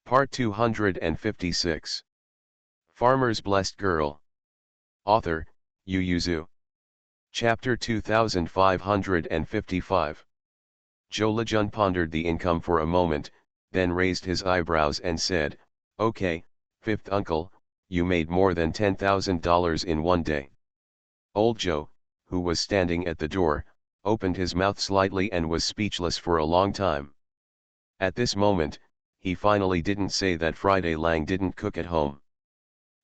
Part 256. Farmer's Blessed Girl. Author, Yu Yuzu. Chapter 2555. Zhou Lejun pondered the income for a moment, then raised his eyebrows and said, "Okay, fifth uncle, you made more than $10,000 in one day." Old Zhou, who was standing at the door, opened his mouth slightly and was speechless for a long time. At this moment, he finally didn't say that Friday Lang didn't cook at home.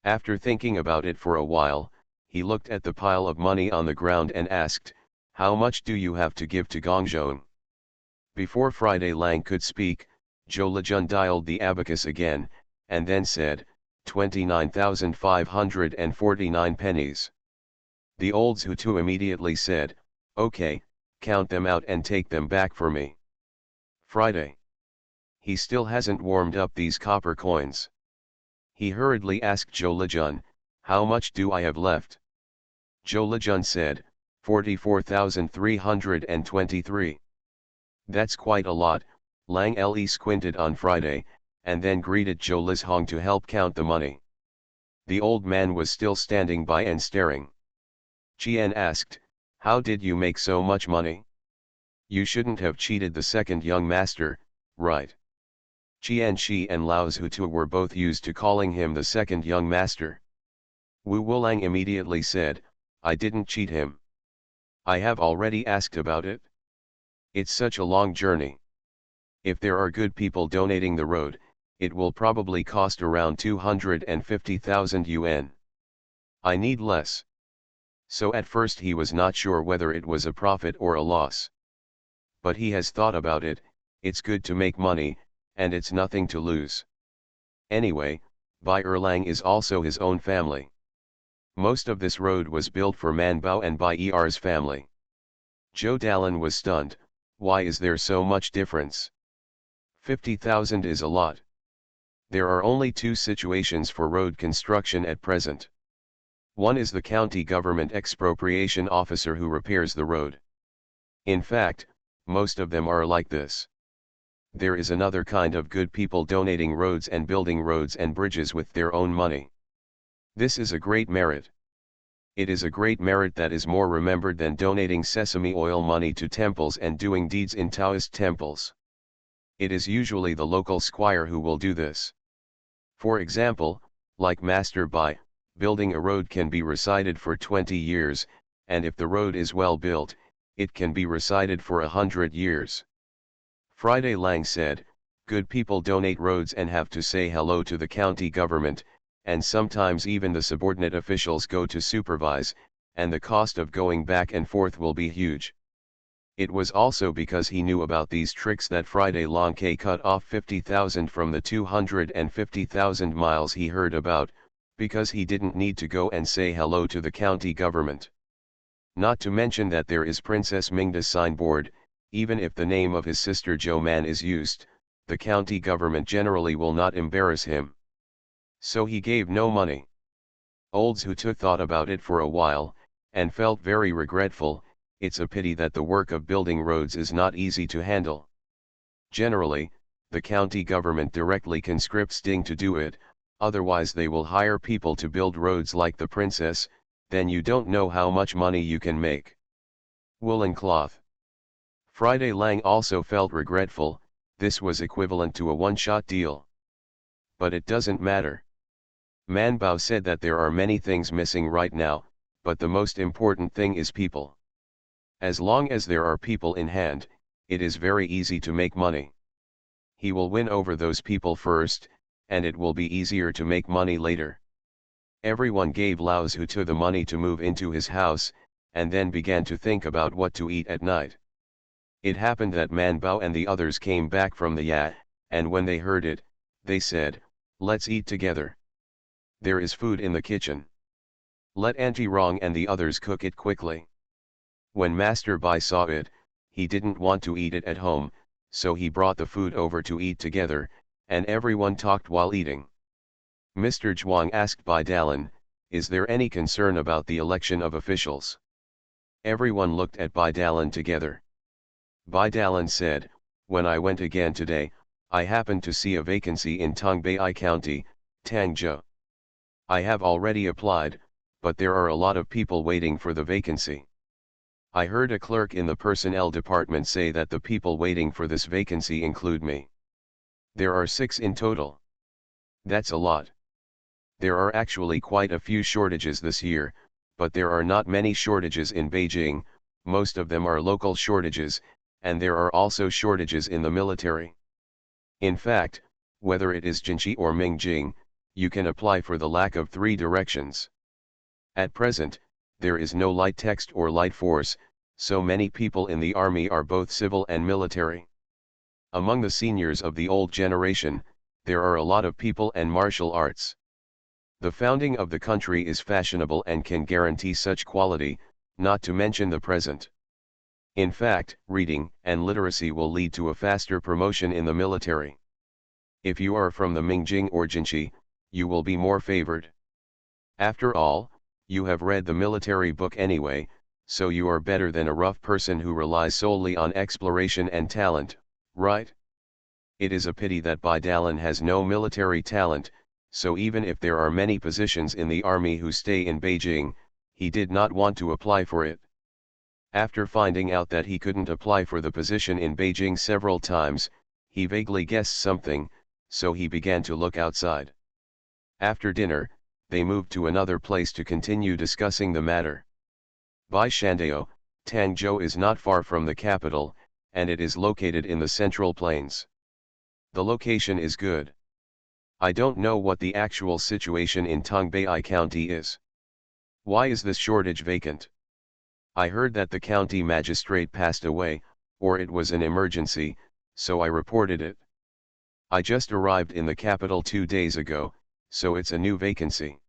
After thinking about it for a while, he looked at the pile of money on the ground and asked, "How much do you have to give to Gongzhou?" Before Friday Lang could speak, Zhou Lejun dialed the abacus again, and then said, 29,549 pennies. The old Zhutu immediately said, "Okay, count them out and take them back for me." Friday. He still hasn't warmed up these copper coins. He hurriedly asked Zhou Lejun, "How much do I have left?" Zhou Lejun said, 44,323. "That's quite a lot." Lang Le squinted on Friday, and then greeted Zhou Lizhong to help count the money. The old man was still standing by and staring. Qian asked, "How did you make so much money? You shouldn't have cheated the second young master, right?" Qian Shi and Lao Zhutu were both used to calling him the second young master. Wu Wulang immediately said, "I didn't cheat him. I have already asked about it. It's such a long journey. If there are good people donating the road, it will probably cost around 250,000 yuan. I need less." So at first he was not sure whether it was a profit or a loss. But he has thought about it. It's good to make money, and it's nothing to lose. Anyway, Bai Erlang is also his own family. Most of this road was built for Man Bao and Bai Er's family. Zhou Dalin was stunned. Why is there so much difference? 50,000 is a lot. There are only two situations for road construction at present. One is the county government expropriation officer who repairs the road. In fact, most of them are like this. There is another kind of good people donating roads and building roads and bridges with their own money. This is a great merit. It is a great merit that is more remembered than donating sesame oil money to temples and doing deeds in Taoist temples. It is usually the local squire who will do this. For example, like Master Bai, building a road can be recited for 20 years, and if the road is well built, it can be recited for 100 years. Friday Lang said, "Good people donate roads and have to say hello to the county government, and sometimes even the subordinate officials go to supervise, and the cost of going back and forth will be huge." It was also because he knew about these tricks that Friday Lang cut off 50,000 from the 250,000 miles he heard about, because he didn't need to go and say hello to the county government. Not to mention that there is Princess Mingda's signboard. Even if the name of his sister Zhou Man is used, the county government generally will not embarrass him. So he gave no money. Old Zhutu thought about it for a while, and felt very regretful. It's a pity that the work of building roads is not easy to handle. Generally, the county government directly conscripts Ding to do it, otherwise they will hire people to build roads like the princess, then you don't know how much money you can make. Woolen cloth. Friday Lang also felt regretful. This was equivalent to a one-shot deal. But it doesn't matter. Man Bao said that there are many things missing right now, but the most important thing is people. As long as there are people in hand, it is very easy to make money. He will win over those people first, and it will be easier to make money later. Everyone gave Lao Zhutu the money to move into his house, and then began to think about what to eat at night. It happened that Man Bao and the others came back from the Ya, and when they heard it, they said, "Let's eat together. There is food in the kitchen. Let Auntie Rong and the others cook it quickly." When Master Bai saw it, he didn't want to eat it at home, so he brought the food over to eat together, and everyone talked while eating. Mr. Zhuang asked Bai Dalin, "Is there any concern about the election of officials?" Everyone looked at Bai Dalin together. Bai Dalin said, "When I went again today, I happened to see a vacancy in Tongbei County, Tangzhou. I have already applied, but there are a lot of people waiting for the vacancy. I heard a clerk in the personnel department say that the people waiting for this vacancy include me. There are 6 in total. That's a lot. There are actually quite a few shortages this year, but there are not many shortages in Beijing, most of them are local shortages, and there are also shortages in the military. In fact, whether it is Jinchi or Mingjing, you can apply for the lack of 3 directions. At present, there is no light text or light force, so many people in the army are both civil and military. Among the seniors of the old generation, there are a lot of people and martial arts. The founding of the country is fashionable and can guarantee such quality, not to mention the present. In fact, reading and literacy will lead to a faster promotion in the military. If you are from the Mingjing or Jinchi, you will be more favored. After all, you have read the military book anyway, so you are better than a rough person who relies solely on exploration and talent, right? It is a pity that Bai Dalan has no military talent, so even if there are many positions in the army who stay in Beijing, he did not want to apply for it. After finding out that he couldn't apply for the position in Beijing several times, he vaguely guessed something, so he began to look outside. After dinner, they moved to another place to continue discussing the matter. Baishandao, Tangzhou is not far from the capital, and it is located in the Central Plains. The location is good. I don't know what the actual situation in Tongbei County is. Why is this shortage vacant? I heard that the county magistrate passed away, or it was an emergency, so I reported it. I just arrived in the capital 2 days ago, so it's a new vacancy.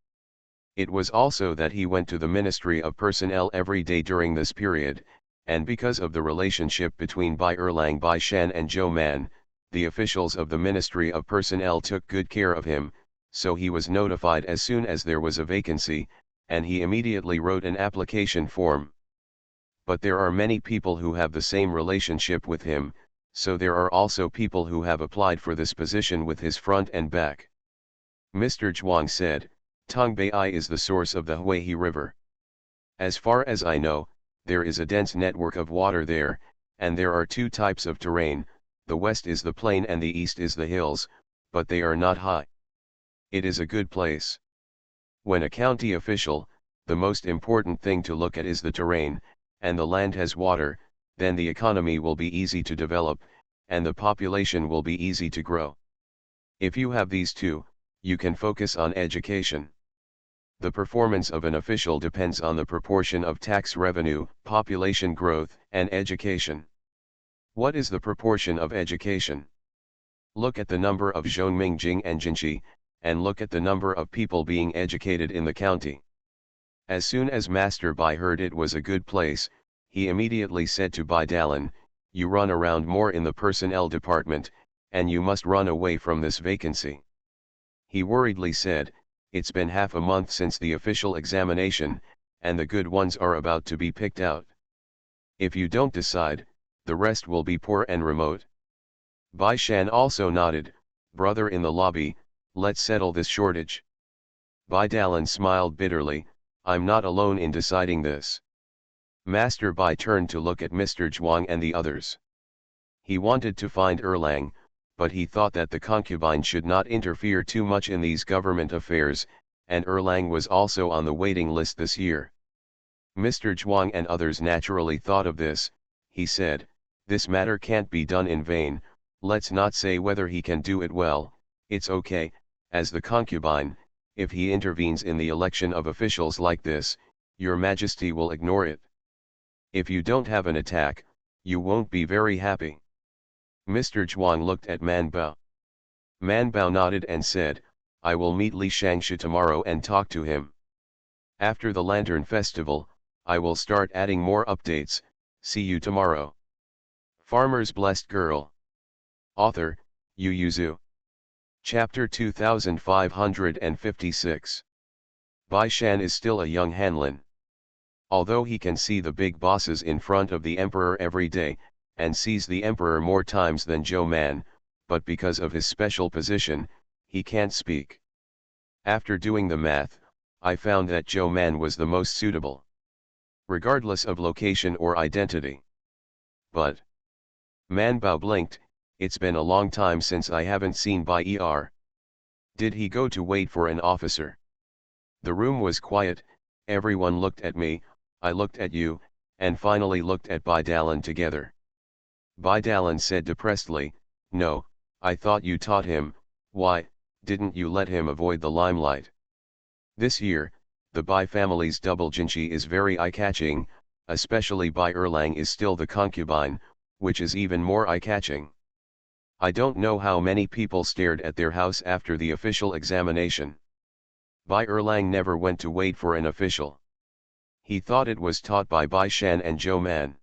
It was also that he went to the Ministry of Personnel every day during this period, and because of the relationship between Bai Erlang Baishan and Zhou Man, the officials of the Ministry of Personnel took good care of him, so he was notified as soon as there was a vacancy, and he immediately wrote an application form. But there are many people who have the same relationship with him, so there are also people who have applied for this position with his front and back. Mr. Zhuang said, Tongbei is the source of the Huihe River. As far as I know, there is a dense network of water there, and there are 2 types of terrain, the west is the plain and the east is the hills, but they are not high. It is a good place. When a county official, the most important thing to look at is the terrain, and the land has water, then the economy will be easy to develop, and the population will be easy to grow. If you have these 2, you can focus on education. The performance of an official depends on the proportion of tax revenue, population growth, and education. What is the proportion of education? Look at the number of Zhongmingjing and Jinchi, and look at the number of people being educated in the county. As soon as Master Bai heard it was a good place, he immediately said to Bai Dalan, you run around more in the personnel department, and you must run away from this vacancy. He worriedly said, it's been half a month since the official examination, and the good ones are about to be picked out. If you don't decide, the rest will be poor and remote. Bai Shan also nodded, brother in the lobby, let's settle this shortage. Bai Dalan smiled bitterly, I'm not alone in deciding this. Master Bai turned to look at Mr. Zhuang and the others. He wanted to find Erlang, but he thought that the concubine should not interfere too much in these government affairs, and Erlang was also on the waiting list this year. Mr. Zhuang and others naturally thought of this. He said, this matter can't be done in vain, let's not say whether he can do it well, it's okay, as the concubine, if he intervenes in the election of officials like this, your majesty will ignore it. If you don't have an attack, you won't be very happy. Mr. Zhuang looked at Man Bao. Man Bao nodded and said, I will meet Li Shangshu tomorrow and talk to him. After the Lantern Festival, I will start adding more updates. See you tomorrow. Farmer's Blessed Girl. Author, Yu Yuzu. Chapter 2556. Bai Shan is still a young Hanlin. Although he can see the big bosses in front of the emperor every day, and sees the emperor more times than Zhou Man, but because of his special position, he can't speak. After doing the math, I found that Joe Man was the most suitable, regardless of location or identity. But Man Bao blinked. It's been a long time since I haven't seen Bai Er. Did he go to wait for an officer? The room was quiet, everyone looked at me, I looked at you, and finally looked at Bai Dalan together. Bai Dalan said depressedly, "No, I thought you taught him. Why didn't you let him avoid the limelight?" This year, the Bai family's double jinchi is very eye-catching, especially Bai Erlang is still the concubine, which is even more eye-catching. I don't know how many people stared at their house after the official examination. Bai Erlang never went to wait for an official. He thought it was taught by Bai Shan and Zhou Man.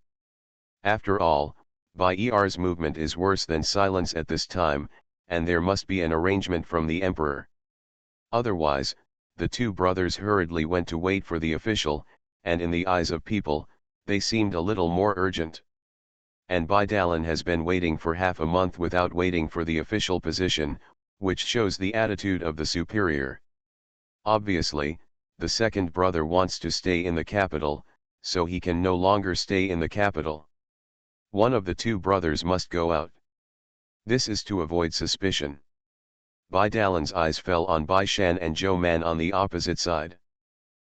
After all, Bai Er's movement is worse than silence at this time, and there must be an arrangement from the emperor. Otherwise, the two brothers hurriedly went to wait for the official, and in the eyes of people, they seemed a little more urgent. And Bai Dalan has been waiting for half a month without waiting for the official position, which shows the attitude of the superior. Obviously, the second brother wants to stay in the capital, so he can no longer stay in the capital. One of the two brothers must go out. This is to avoid suspicion. Bai Dalan's eyes fell on Bai Shan and Zhou Man on the opposite side.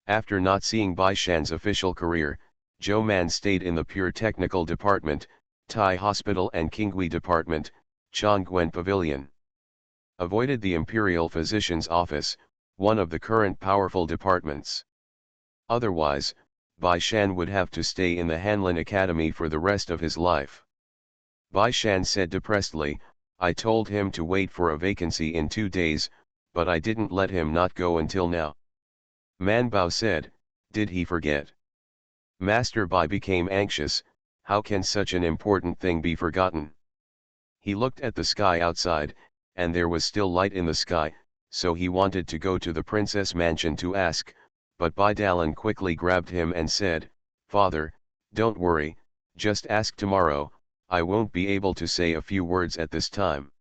After not seeing Bai Shan's official career, Zhou Man stayed in the pure technical department, Tai Hospital and Qinghui Department, Chongguan Pavilion. Avoided the Imperial Physician's Office, one of the current powerful departments. Otherwise, Bai Shan would have to stay in the Hanlin Academy for the rest of his life. Bai Shan said depressedly, "I told him to wait for a vacancy in 2 days, but I didn't let him not go until now." Man Bao said, "Did he forget?" Master Bai became anxious. How can such an important thing be forgotten? He looked at the sky outside, and there was still light in the sky, so he wanted to go to the princess mansion to ask, but Bai Dalan quickly grabbed him and said, "Father, don't worry, just ask tomorrow. I won't be able to say a few words at this time.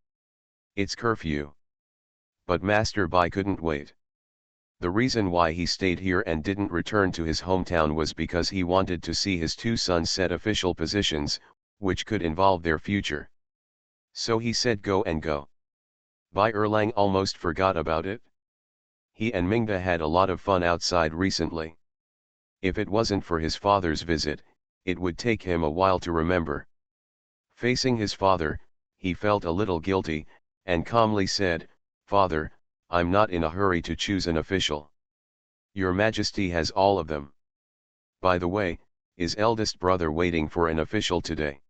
It's curfew." But Master Bai couldn't wait. The reason why he stayed here and didn't return to his hometown was because he wanted to see his two sons set official positions, which could involve their future. So he said go and go. Bai Erlang almost forgot about it. He and Mingda had a lot of fun outside recently. If it wasn't for his father's visit, it would take him a while to remember. Facing his father, he felt a little guilty, and calmly said, "Father, I'm not in a hurry to choose an official. Your Majesty has all of them. By the way, is eldest brother waiting for an official today?"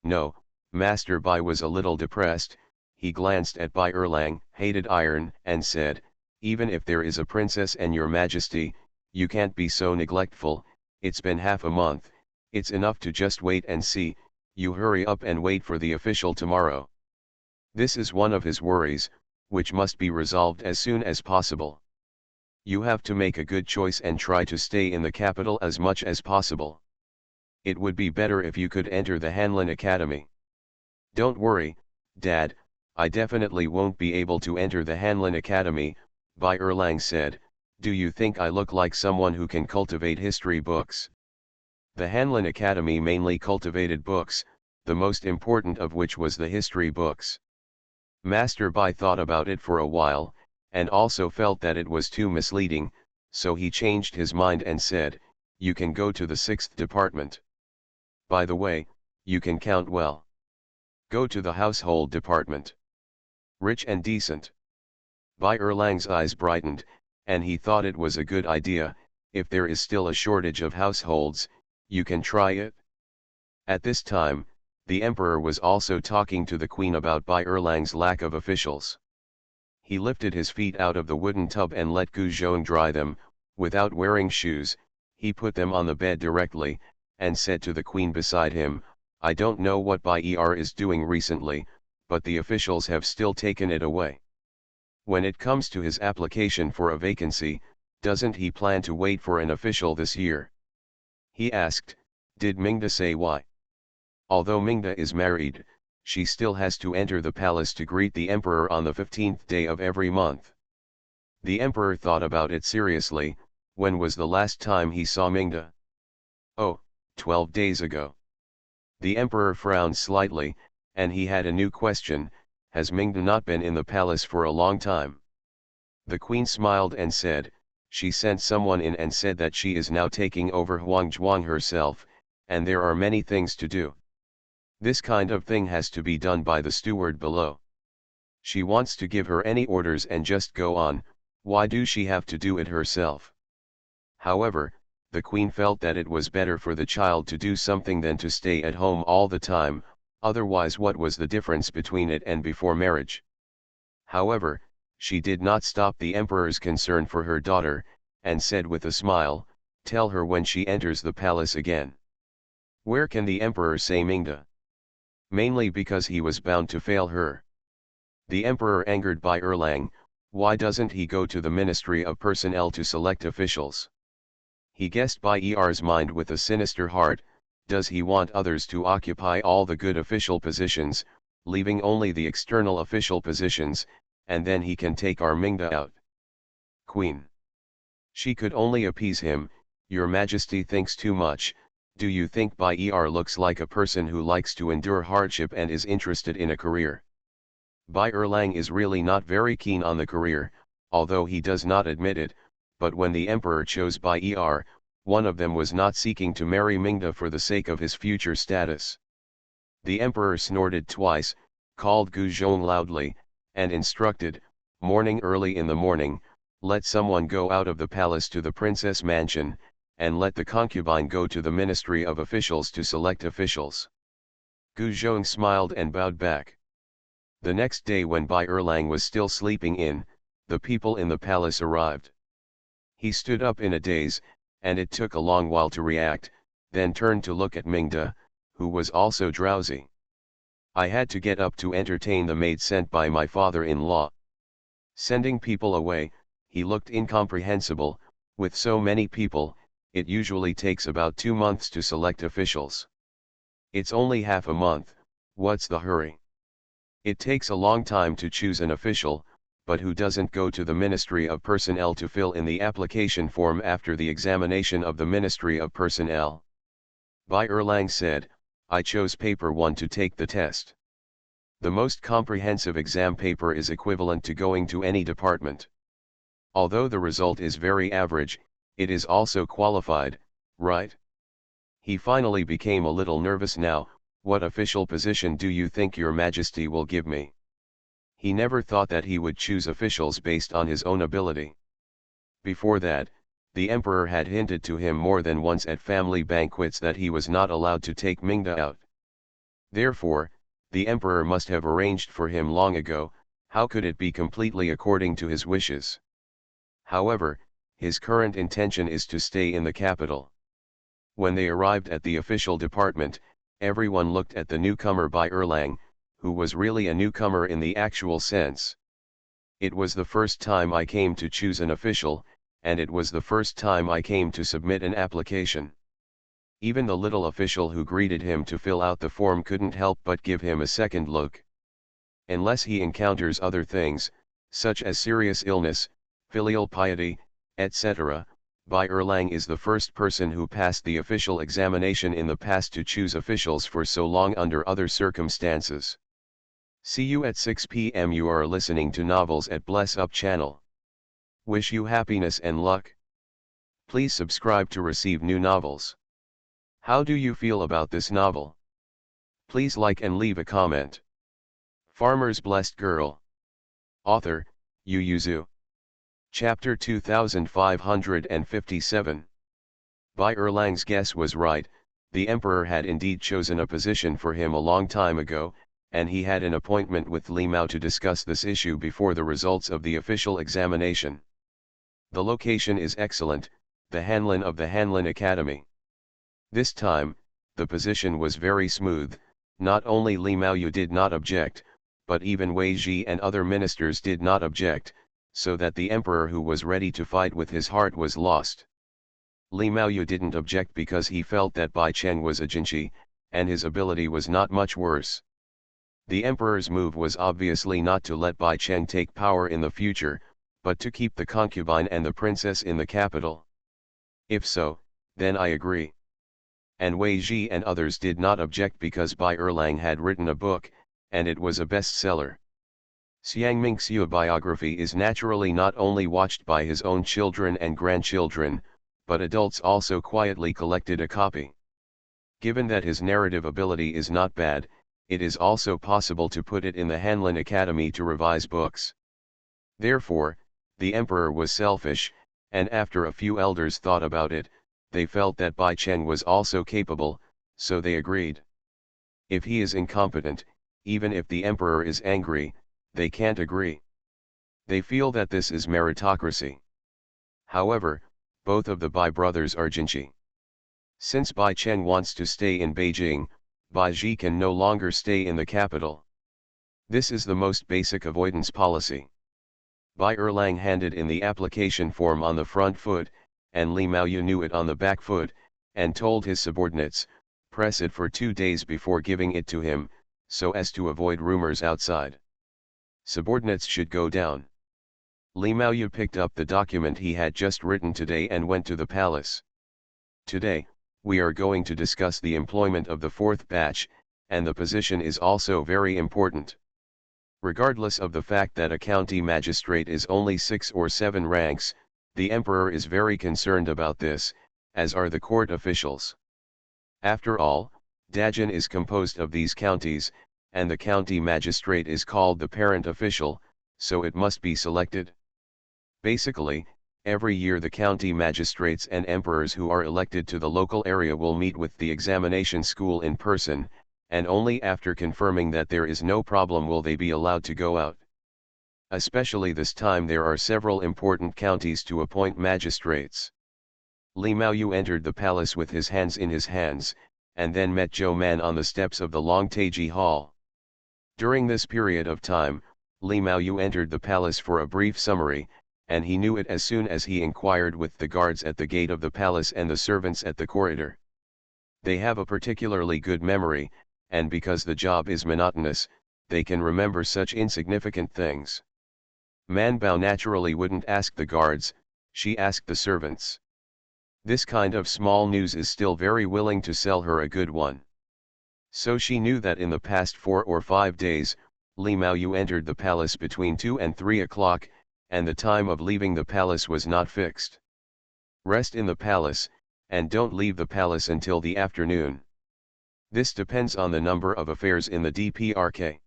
No, Master Bai was a little depressed. He glanced at Bai Erlang, hated iron, and said, "Even if there is a princess and your Majesty, you can't be so neglectful. It's been half a month, it's enough to just wait and see. You hurry up and wait for the official tomorrow." This is one of his worries, which must be resolved as soon as possible. You have to make a good choice and try to stay in the capital as much as possible. It would be better if you could enter the Hanlin Academy. "Don't worry, Dad, I definitely won't be able to enter the Hanlin Academy," Bai Erlang said. "Do you think I look like someone who can cultivate history books?" The Hanlin Academy mainly cultivated books, the most important of which was the history books. Master Bai thought about it for a while, and also felt that it was too misleading, so he changed his mind and said, "You can go to the 6th department. By the way, you can count well. Go to the household department. Rich and decent." Bai Erlang's eyes brightened, and he thought it was a good idea. If there is still a shortage of households, you can try it. At this time, the emperor was also talking to the queen about Bai Erlang's lack of officials. He lifted his feet out of the wooden tub and let Gu Zhong dry them. Without wearing shoes, he put them on the bed directly, and said to the queen beside him, "I don't know what Bai Er is doing recently, but the officials have still taken it away. When it comes to his application for a vacancy, doesn't he plan to wait for an official this year?" He asked, "Did Mingda say why?" Although Mingda is married, she still has to enter the palace to greet the emperor on the 15th day of every month. The emperor thought about it seriously. When was the last time he saw Mingda? Oh, 12 days ago. The emperor frowned slightly, and he had a new question: has Mingda not been in the palace for a long time? The queen smiled and said, she sent someone in and said that she is now taking over Huangzhuang herself, and there are many things to do. This kind of thing has to be done by the steward below. She wants to give her any orders and just go on. Why do she have to do it herself? However, the queen felt that it was better for the child to do something than to stay at home all the time. Otherwise, what was the difference between it and before marriage? However, she did not stop the emperor's concern for her daughter, and said with a smile, tell her when she enters the palace again. Where can the emperor say Mingda? Mainly because he was bound to fail her. The emperor, angered by Erlang, why doesn't he go to the Ministry of Personnel to select officials? He guessed by Er's mind with a sinister heart. Does he want others to occupy all the good official positions, leaving only the external official positions, and then he can take our Mingda out? Queen. She could only appease him. Your Majesty thinks too much. Do you think Bai Er looks like a person who likes to endure hardship and is interested in a career? Bai Erlang is really not very keen on the career, although he does not admit it, but when the emperor chose Bai Er, one of them was not seeking to marry Mingda for the sake of his future status. The emperor snorted twice, called Gu Zhong loudly, and instructed, morning early in the morning, let someone go out of the palace to the princess mansion, and let the concubine go to the Ministry of Officials to select officials. Gu Zhong smiled and bowed back. The next day, when Bai Erlang was still sleeping in, the people in the palace arrived. He stood up in a daze, and it took a long while to react, then turned to look at Mingda, who was also drowsy. I had to get up to entertain the maid sent by my father-in-law. Sending people away, he looked incomprehensible. With so many people, it usually takes about 2 months to select officials. It's only half a month, what's the hurry? It takes a long time to choose an official, but who doesn't go to the Ministry of Personnel to fill in the application form after the examination of the Ministry of Personnel? Bai Erlang said, I chose paper 1 to take the test. The most comprehensive exam paper is equivalent to going to any department. Although the result is very average, it is also qualified, right? He finally became a little nervous now. What official position do you think your Majesty will give me? He never thought that he would choose officials based on his own ability. Before that, the emperor had hinted to him more than once at family banquets that he was not allowed to take Mingda out. Therefore, the emperor must have arranged for him long ago. How could it be completely according to his wishes? However, his current intention is to stay in the capital. When they arrived at the official department, everyone looked at the newcomer Bai Erlang, who was really a newcomer in the actual sense. It was the first time I came to choose an official, and it was the first time I came to submit an application. Even the little official who greeted him to fill out the form couldn't help but give him a second look. Unless he encounters other things, such as serious illness, filial piety, etc., Bai Erlang is the first person who passed the official examination in the past to choose officials for so long under other circumstances. See you at 6 p.m. You are listening to Novels at Bless Up channel. Wish you happiness and luck. Please subscribe to receive new novels. How do you feel about this novel? Please like and leave a comment. Farmer's Blessed Girl. Author, Yu Yuzu. Chapter 2557. Bai Erlang's guess was right. The emperor had indeed chosen a position for him a long time ago, and he had an appointment with Li Mao to discuss this issue before the results of the official examination. The location is excellent, the Hanlin of the Hanlin Academy. This time, the position was very smooth. Not only Li Maoyu did not object, but even Wei Ji and other ministers did not object, so that the emperor, who was ready to fight with his heart, was lost. Li Maoyu didn't object because he felt that Bai Cheng was a Jinchi, and his ability was not much worse. The emperor's move was obviously not to let Bai Cheng take power in the future, but to keep the concubine and the princess in the capital. If so, then I agree. And Wei Ji and others did not object because Bai Erlang had written a book, and it was a bestseller. Xiang Mingxiu biography is naturally not only watched by his own children and grandchildren, but adults also quietly collected a copy. Given that his narrative ability is not bad, it is also possible to put it in the Hanlin Academy to revise books. Therefore, the emperor was selfish, and after a few elders thought about it, they felt that Bai Cheng was also capable, so they agreed. If he is incompetent, even if the emperor is angry, they can't agree. They feel that this is meritocracy. However, both of the Bai brothers are Jinchi. Since Bai Cheng wants to stay in Beijing, Bai Ji can no longer stay in the capital. This is the most basic avoidance policy. Bai Erlang handed in the application form on the front foot, and Li Maoyu knew it on the back foot, and told his subordinates, press it for 2 days before giving it to him, so as to avoid rumors outside. Subordinates should go down. Li Maoyu picked up the document he had just written today and went to the palace. Today, we are going to discuss the employment of the fourth batch, and the position is also very important. Regardless of the fact that a county magistrate is only 6 or 7 ranks, the emperor is very concerned about this, as are the court officials. After all, Dajin is composed of these counties, and the county magistrate is called the parent official, so it must be selected. Basically, every year the county magistrates and emperors who are elected to the local area will meet with the examination school in person, and only after confirming that there is no problem will they be allowed to go out. Especially this time there are several important counties to appoint magistrates. Li Maoyu entered the palace with his hands in his hands, and then met Zhou Man on the steps of the long Taiji Hall. During this period of time, Li Maoyu entered the palace for a brief summary, and he knew it as soon as he inquired with the guards at the gate of the palace and the servants at the corridor. They have a particularly good memory, and because the job is monotonous, they can remember such insignificant things. Man Bao naturally wouldn't ask the guards, she asked the servants. This kind of small news is still very willing to sell her a good one. So she knew that in the past 4 or 5 days, Li Maoyu entered the palace between 2 and 3 o'clock, and the time of leaving the palace was not fixed. Rest in the palace, and don't leave the palace until the afternoon. This depends on the number of affairs in the DPRK.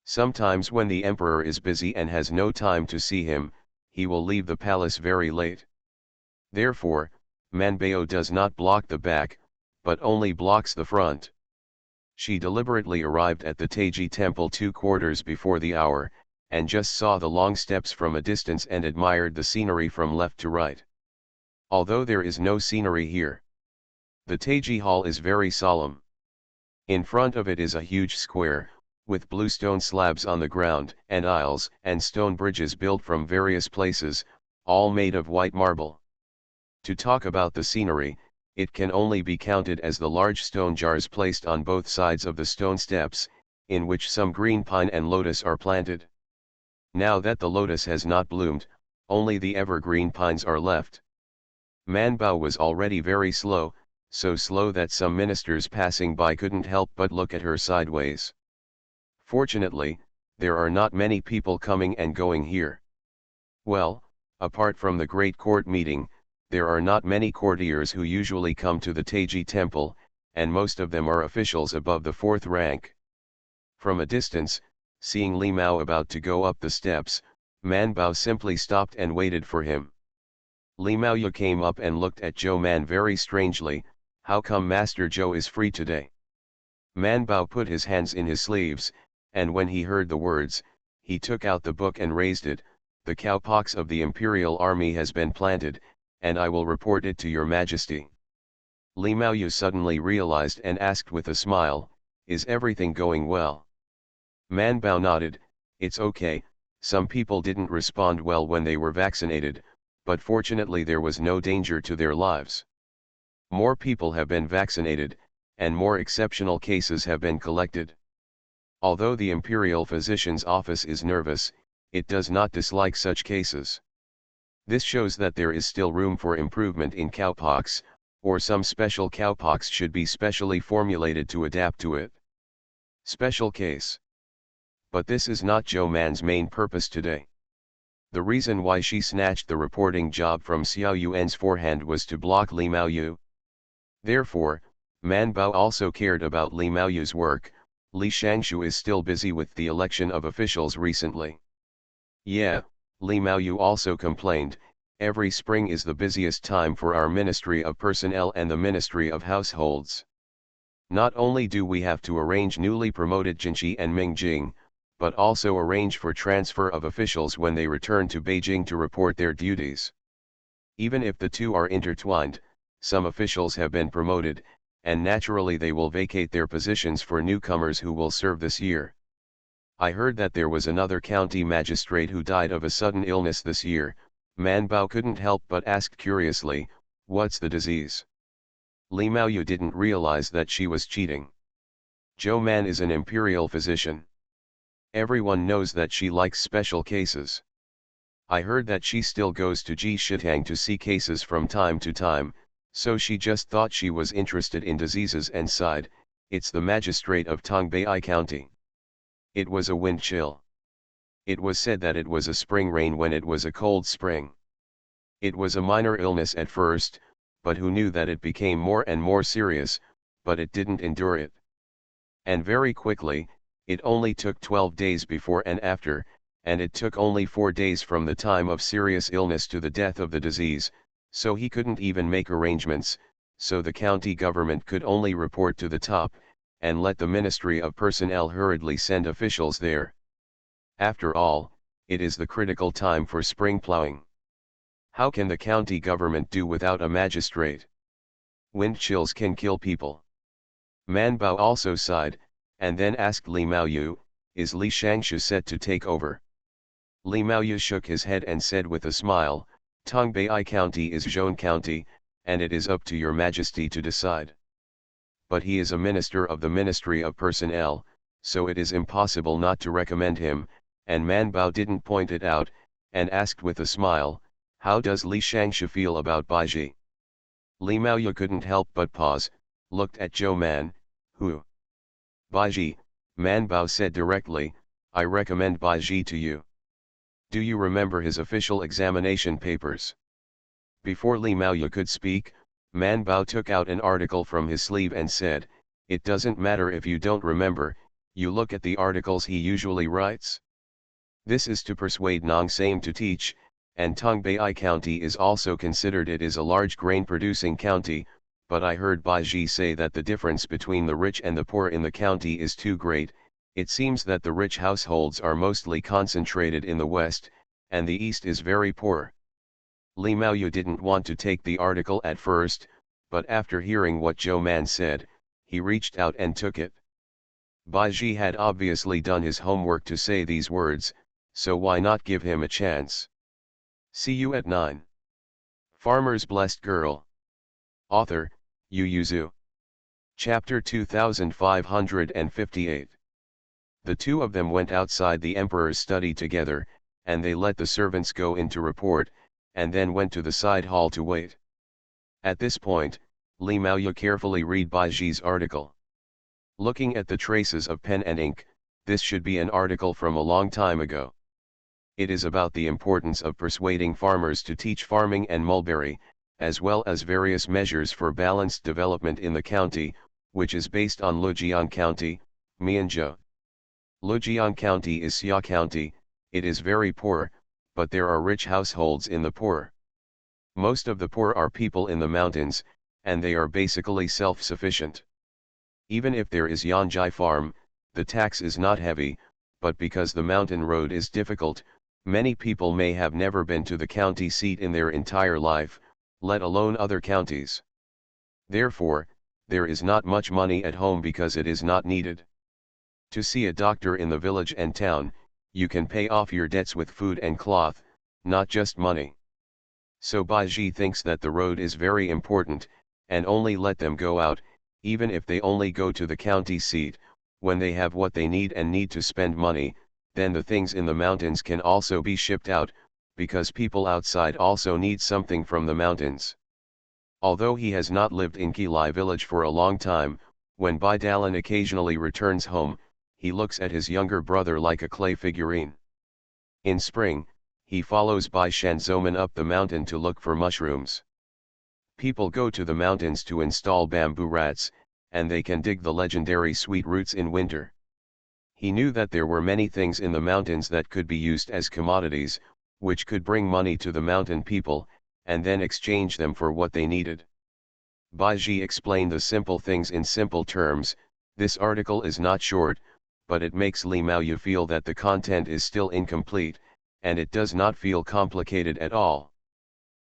Sometimes when the emperor is busy and has no time to see him, he will leave the palace very late. Therefore, Manbao does not block the back, but only blocks the front. She deliberately arrived at the Taiji temple 2 quarters before the hour, and just saw the long steps from a distance and admired the scenery from left to right. Although there is no scenery here, the Taiji Hall is very solemn. In front of it is a huge square, with blue stone slabs on the ground, and aisles and stone bridges built from various places, all made of white marble. To talk about the scenery, it can only be counted as the large stone jars placed on both sides of the stone steps, in which some green pine and lotus are planted. Now that the lotus has not bloomed, only the evergreen pines are left. Manbao was already very slow, so slow that some ministers passing by couldn't help but look at her sideways. Fortunately, there are not many people coming and going here. Well, apart from the great court meeting, there are not many courtiers who usually come to the Taiji temple, and most of them are officials above the 4th rank. From a distance, seeing Li Mao about to go up the steps, Manbao simply stopped and waited for him. Li Maoyu came up and looked at Zhou Man very strangely. How come Master Zhou is free today? Manbao put his hands in his sleeves, and when he heard the words, he took out the book and raised it. The cowpox of the imperial army has been planted, and I will report it to your majesty. Li Maoyu suddenly realized and asked with a smile, is everything going well? Manbao nodded, it's okay. Some people didn't respond well when they were vaccinated, but fortunately there was no danger to their lives. More people have been vaccinated, and more exceptional cases have been collected. Although the imperial physician's office is nervous, it does not dislike such cases. This shows that there is still room for improvement in cowpox, or some special cowpox should be specially formulated to adapt to it. Special case. But this is not Zhou Man's main purpose today. The reason why she snatched the reporting job from Xiao Yuan's forehand was to block Li Maoyu. Therefore, Man Bao also cared about Li Maoyu's work. Li Shangshu is still busy with the election of officials recently. Yeah, Li Maoyu also complained, every spring is the busiest time for our Ministry of Personnel and the Ministry of Households. Not only do we have to arrange newly promoted Jinqi and Mingjing, but also arrange for transfer of officials when they return to Beijing to report their duties. Even if the two are intertwined, some officials have been promoted, and naturally they will vacate their positions for newcomers who will serve this year. I heard that there was another county magistrate who died of a sudden illness this year. Man Bao couldn't help but ask curiously, what's the disease? Li Maoyu didn't realize that she was cheating. Zhou Man is an imperial physician. Everyone knows that she likes special cases. I heard that she still goes to Ji Shitang to see cases from time to time, so she just thought she was interested in diseases and sighed, it's the magistrate of Tongbei County. It was a wind chill. It was said that it was a spring rain when it was a cold spring. It was a minor illness at first, but who knew that it became more and more serious, but it didn't endure it. And very quickly, it only took 12 days before and after, and it took only 4 days from the time of serious illness to the death of the disease, so he couldn't even make arrangements, so the county government could only report to the top, and let the Ministry of Personnel hurriedly send officials there. After all, it is the critical time for spring plowing. How can the county government do without a magistrate? Wind chills can kill people. Man Bao also sighed, and then asked Li Maoyu, is Li Shangshu set to take over? Li Maoyu shook his head and said with a smile, Tongbei County is Zhou County, and it is up to your majesty to decide. But he is a minister of the Ministry of Personnel, so it is impossible not to recommend him, and Man Bao didn't point it out, and asked with a smile, how does Li Shangshu feel about Baiji? Li Maoyu couldn't help but pause, looked at Zhou Man, who? Baiji, Man Bao said directly, I recommend Baiji to you. Do you remember his official examination papers? Before Li Maoyu could speak, Man Bao took out an article from his sleeve and said, it doesn't matter if you don't remember, you look at the articles he usually writes. This is to persuade Nong Same to teach, and Tongbei County is also considered it is a large grain-producing county, but I heard Baiji say that the difference between the rich and the poor in the county is too great. It seems that the rich households are mostly concentrated in the west, and the east is very poor. Li Maoyu didn't want to take the article at first, but after hearing what Zhou Man said, he reached out and took it. Baiji had obviously done his homework to say these words, so why not give him a chance? See you at 9. Farmer's Blessed Girl. Author, Yu Yuzu. Chapter 2558. The two of them went outside the emperor's study together, and they let the servants go in to report, and then went to the side hall to wait. At this point, Li Maoyu carefully read Baiji's article. Looking at the traces of pen and ink, this should be an article from a long time ago. It is about the importance of persuading farmers to teach farming and mulberry, as well as various measures for balanced development in the county, which is based on Lujiang County, Mianzhou. Lujiang County is Xia County, it is very poor, but there are rich households in the poor. Most of the poor are people in the mountains, and they are basically self-sufficient. Even if there is Yanjai farm, the tax is not heavy, but because the mountain road is difficult, many people may have never been to the county seat in their entire life, let alone other counties. Therefore, there is not much money at home because it is not needed. To see a doctor in the village and town, you can pay off your debts with food and cloth, not just money. So Baiji thinks that the road is very important, and only let them go out, even if they only go to the county seat, when they have what they need and need to spend money, then the things in the mountains can also be shipped out, because people outside also need something from the mountains. Although he has not lived in Kilai village for a long time, when Bai Dalan occasionally returns home, he looks at his younger brother like a clay figurine. In spring, he follows Bai Shanzoman up the mountain to look for mushrooms. People go to the mountains to install bamboo rats, and they can dig the legendary sweet roots in winter. He knew that there were many things in the mountains that could be used as commodities, which could bring money to the mountain people, and then exchange them for what they needed. Baiji explained the simple things in simple terms. This article is not short, but it makes Li Maoyu feel that the content is still incomplete, and it does not feel complicated at all.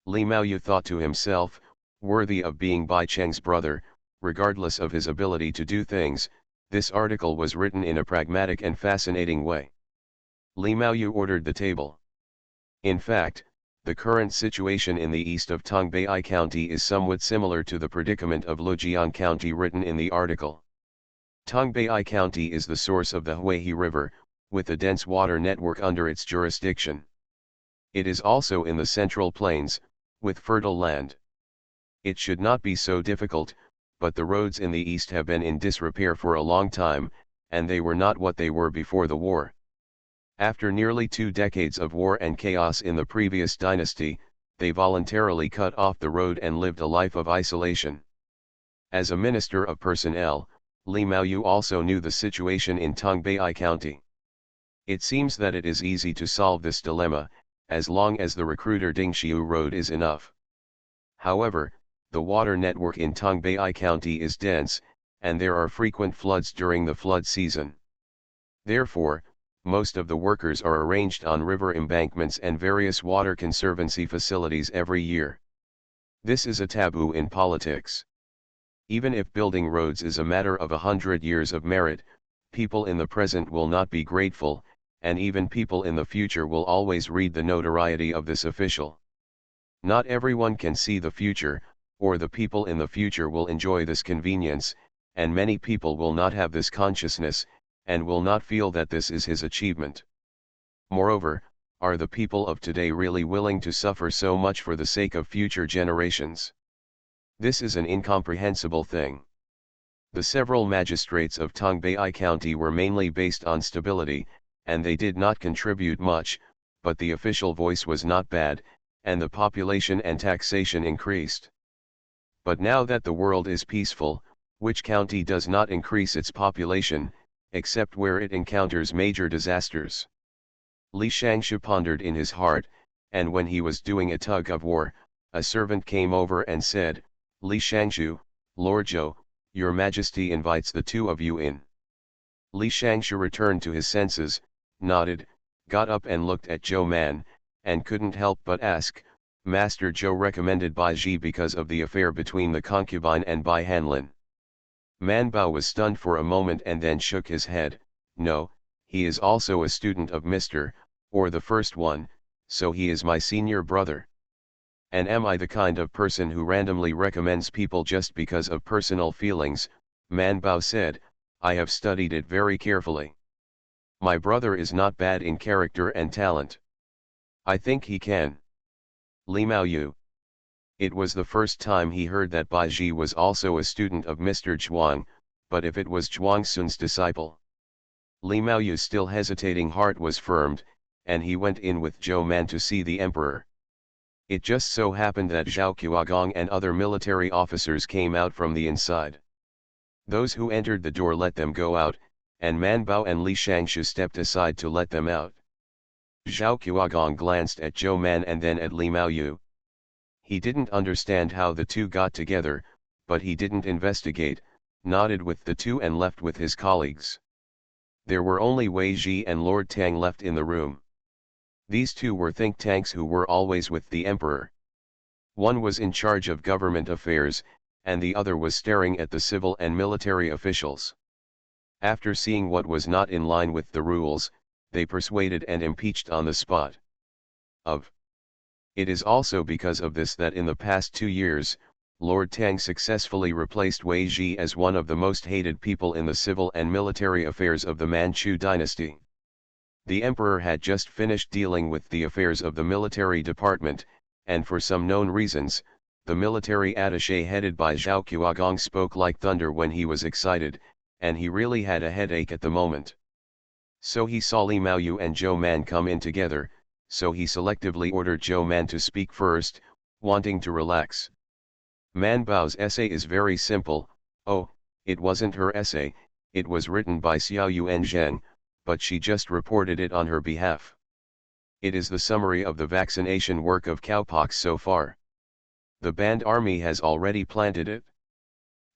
Li Maoyu thought to himself, worthy of being Bai Cheng's brother, regardless of his ability to do things, this article was written in a pragmatic and fascinating way. Li Maoyu ordered the table. In fact, the current situation in the east of Tongbei County is somewhat similar to the predicament of Lujiang County written in the article. Tongbei County is the source of the Huihe River, with a dense water network under its jurisdiction. It is also in the Central Plains, with fertile land. It should not be so difficult, but the roads in the east have been in disrepair for a long time, and they were not what they were before the war. After nearly 2 decades of war and chaos in the previous dynasty, they voluntarily cut off the road and lived a life of isolation. As a minister of personnel, Li Maoyu also knew the situation in Tongbei County. It seems that it is easy to solve this dilemma, as long as the recruiter Dingxiu Road is enough. However, the water network in Tongbei County is dense, and there are frequent floods during the flood season. Therefore, most of the workers are arranged on river embankments and various water conservancy facilities every year. This is a taboo in politics. Even if building roads is a matter of 100 years of merit, people in the present will not be grateful, and even people in the future will always read the notoriety of this official. Not everyone can see the future, or the people in the future will enjoy this convenience, and many people will not have this consciousness, and will not feel that this is his achievement. Moreover, are the people of today really willing to suffer so much for the sake of future generations? This is an incomprehensible thing. The several magistrates of Tongbei County were mainly based on stability, and they did not contribute much, but the official voice was not bad, and the population and taxation increased. But now that the world is peaceful, which county does not increase its population, except where it encounters major disasters? Li Shangshu pondered in his heart, and when he was doing a tug of war, a servant came over and said, "Li Shangshu, Lord Zhou, your Majesty invites the two of you in." Li Shangshu returned to his senses, nodded, got up and looked at Zhou Man, and couldn't help but ask, "Master Zhou recommended Bai Ji because of the affair between the concubine and Bai Hanlin?" Man Bao was stunned for a moment and then shook his head. "No, he is also a student of Mr. or the first one, so he is my senior brother. And am I the kind of person who randomly recommends people just because of personal feelings?" Man Bao said, "I have studied it very carefully. My brother is not bad in character and talent. I think he can." Li Maoyu. It was the first time he heard that Bai Ji was also a student of Mr. Zhuang, but if it was Zhuang Sun's disciple. Li Maoyu's still hesitating heart was firmed, and he went in with Zhou Man to see the emperor. It just so happened that Zhao Qiagong and other military officers came out from the inside. Those who entered the door let them go out, and Man Bao and Li Shangshu stepped aside to let them out. Zhao Qiagong glanced at Zhou Man and then at Li Maoyu. He didn't understand how the two got together, but he didn't investigate, nodded with the two and left with his colleagues. There were only Wei Ji and Lord Tang left in the room. These two were think tanks who were always with the emperor. One was in charge of government affairs, and the other was staring at the civil and military officials. After seeing what was not in line with the rules, they persuaded and impeached on the spot. It is also because of this that in the past 2 years, Lord Tang successfully replaced Wei Ji as one of the most hated people in the civil and military affairs of the Manchu dynasty. The emperor had just finished dealing with the affairs of the military department, and for some known reasons, the military attaché headed by Zhao Qiagong spoke like thunder when he was excited, and he really had a headache at the moment. So he saw Li Maoyu and Zhou Man come in together, so he selectively ordered Zhou Man to speak first, wanting to relax. Man Bao's essay is very simple. Oh, it wasn't her essay, it was written by Xiao Yuan Zheng, but she just reported it on her behalf. It is the summary of the vaccination work of cowpox so far. The banned army has already planted it.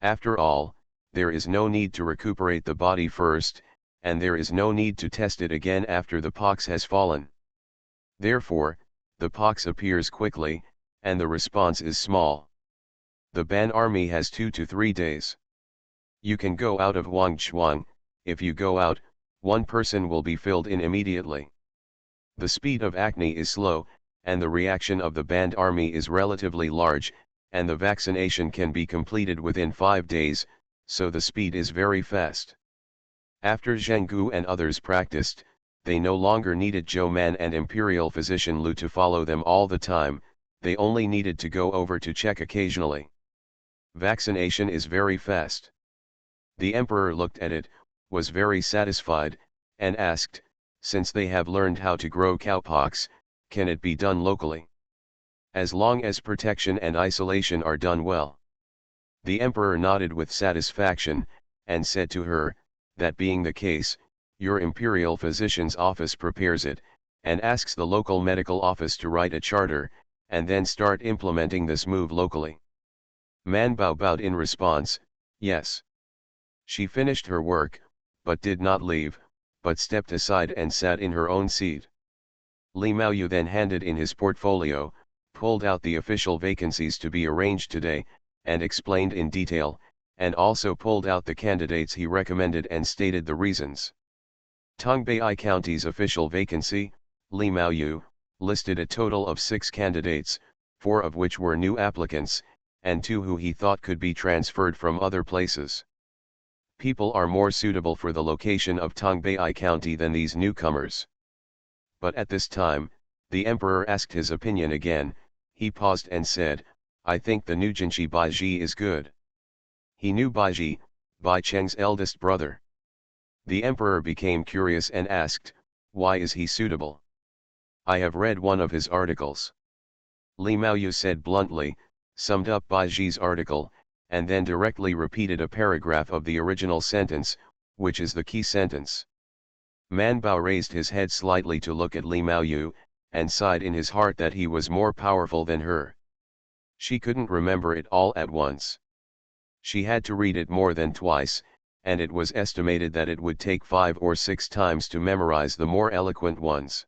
After all, there is no need to recuperate the body first, and there is no need to test it again after the pox has fallen. Therefore, the pox appears quickly, and the response is small. The Ban army has 2 to 3 days. You can go out of Wangchuan. If you go out, one person will be filled in immediately. The speed of acne is slow, and the reaction of the banned army is relatively large, and the vaccination can be completed within 5 days, so the speed is very fast. After Zhenggu and others practiced, they no longer needed Zhou Man and Imperial Physician Lu to follow them all the time, they only needed to go over to check occasionally. Vaccination is very fast. The emperor looked at it, was very satisfied, and asked, since they have learned how to grow cowpox, can it be done locally? As long as protection and isolation are done well. The emperor nodded with satisfaction, and said to her, that being the case, your imperial physician's office prepares it, and asks the local medical office to write a charter, and then start implementing this move locally. Man Bao bowed in response, yes. She finished her work, but did not leave, but stepped aside and sat in her own seat. Li Maoyu then handed in his portfolio, pulled out the official vacancies to be arranged today, and explained in detail, and also pulled out the candidates he recommended and stated the reasons. Tongbei County's official vacancy, Li Maoyu, listed a total of 6 candidates, 4 of which were new applicants, and 2 who he thought could be transferred from other places. People are more suitable for the location of Tongbei County than these newcomers. But at this time, the emperor asked his opinion again. He paused and said, I think the new Jinshi Baiji is good. He knew Baiji, Bai Cheng's eldest brother. The emperor became curious and asked, why is he suitable? I have read one of his articles. Li Maoyu said bluntly, summed up Baiji's article, and then directly repeated a paragraph of the original sentence, which is the key sentence. Man Bao raised his head slightly to look at Li Maoyu, and sighed in his heart that he was more powerful than her. She couldn't remember it all at once. She had to read it more than twice, and it was estimated that it would take 5 or 6 times to memorize the more eloquent ones.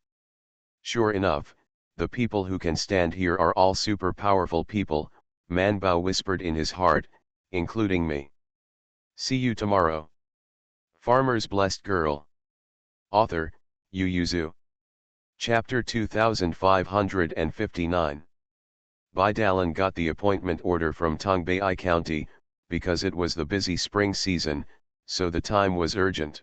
Sure enough, the people who can stand here are all super powerful people, Man Bao whispered in his heart, including me. See you tomorrow. Farmer's Blessed Girl. Author, Yu Yuzu. Chapter 2559. Bai Dalan got the appointment order from Tongbei County, because it was the busy spring season, so the time was urgent.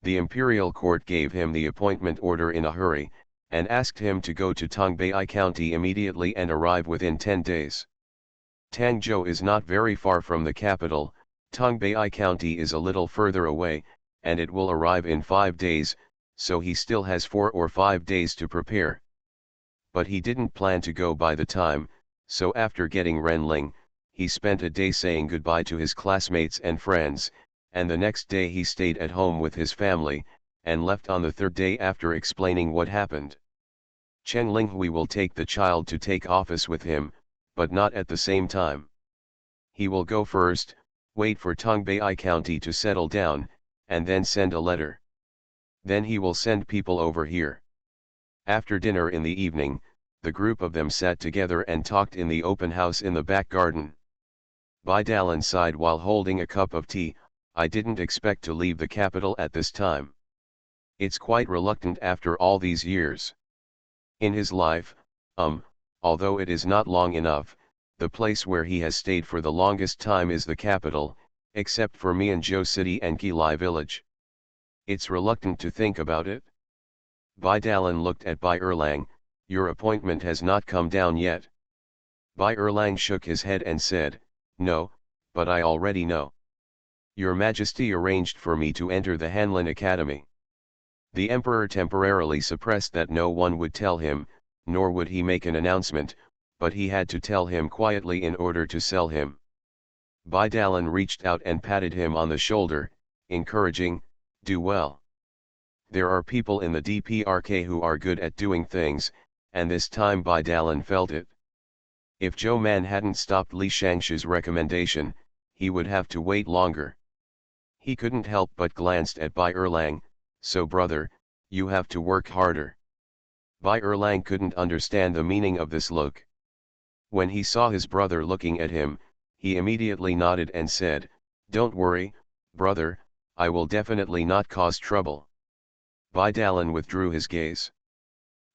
The imperial court gave him the appointment order in a hurry, and asked him to go to Tongbei County immediately and arrive within 10 days. Tangzhou is not very far from the capital, Tongbei County is a little further away, and it will arrive in 5 days, so he still has 4 or 5 days to prepare. But he didn't plan to go by the time, so after getting Renling, he spent a day saying goodbye to his classmates and friends, and the next day he stayed at home with his family, and left on the 3rd day after explaining what happened. Chen Linghui will take the child to take office with him, but not at the same time. He will go first, wait for Tongbei County to settle down, and then send a letter. Then he will send people over here. After dinner in the evening, the group of them sat together and talked in the open house in the back garden. Bai Dalan sighed while holding a cup of tea, I didn't expect to leave the capital at this time. It's quite reluctant after all these years. In his life, although it is not long enough, the place where he has stayed for the longest time is the capital, except for Mianzhou City and Qilai village. It's reluctant to think about it. Bai Dalan looked at Bai Erlang. Your appointment has not come down yet. Bai Erlang shook his head and said, no, but I already know. Your Majesty arranged for me to enter the Hanlin Academy. The emperor temporarily suppressed that no one would tell him, nor would he make an announcement, but he had to tell him quietly in order to sell him. Bai Dalan reached out and patted him on the shoulder, encouraging, do well. There are people in the DPRK who are good at doing things, and this time Bai Dalan felt it. If Zhou Man hadn't stopped Li Shangshu's recommendation, he would have to wait longer. He couldn't help but glanced at Bai Erlang. So brother, you have to work harder. Bai Erlang couldn't understand the meaning of this look. When he saw his brother looking at him, he immediately nodded and said, don't worry, brother, I will definitely not cause trouble. Bai Dalan withdrew his gaze.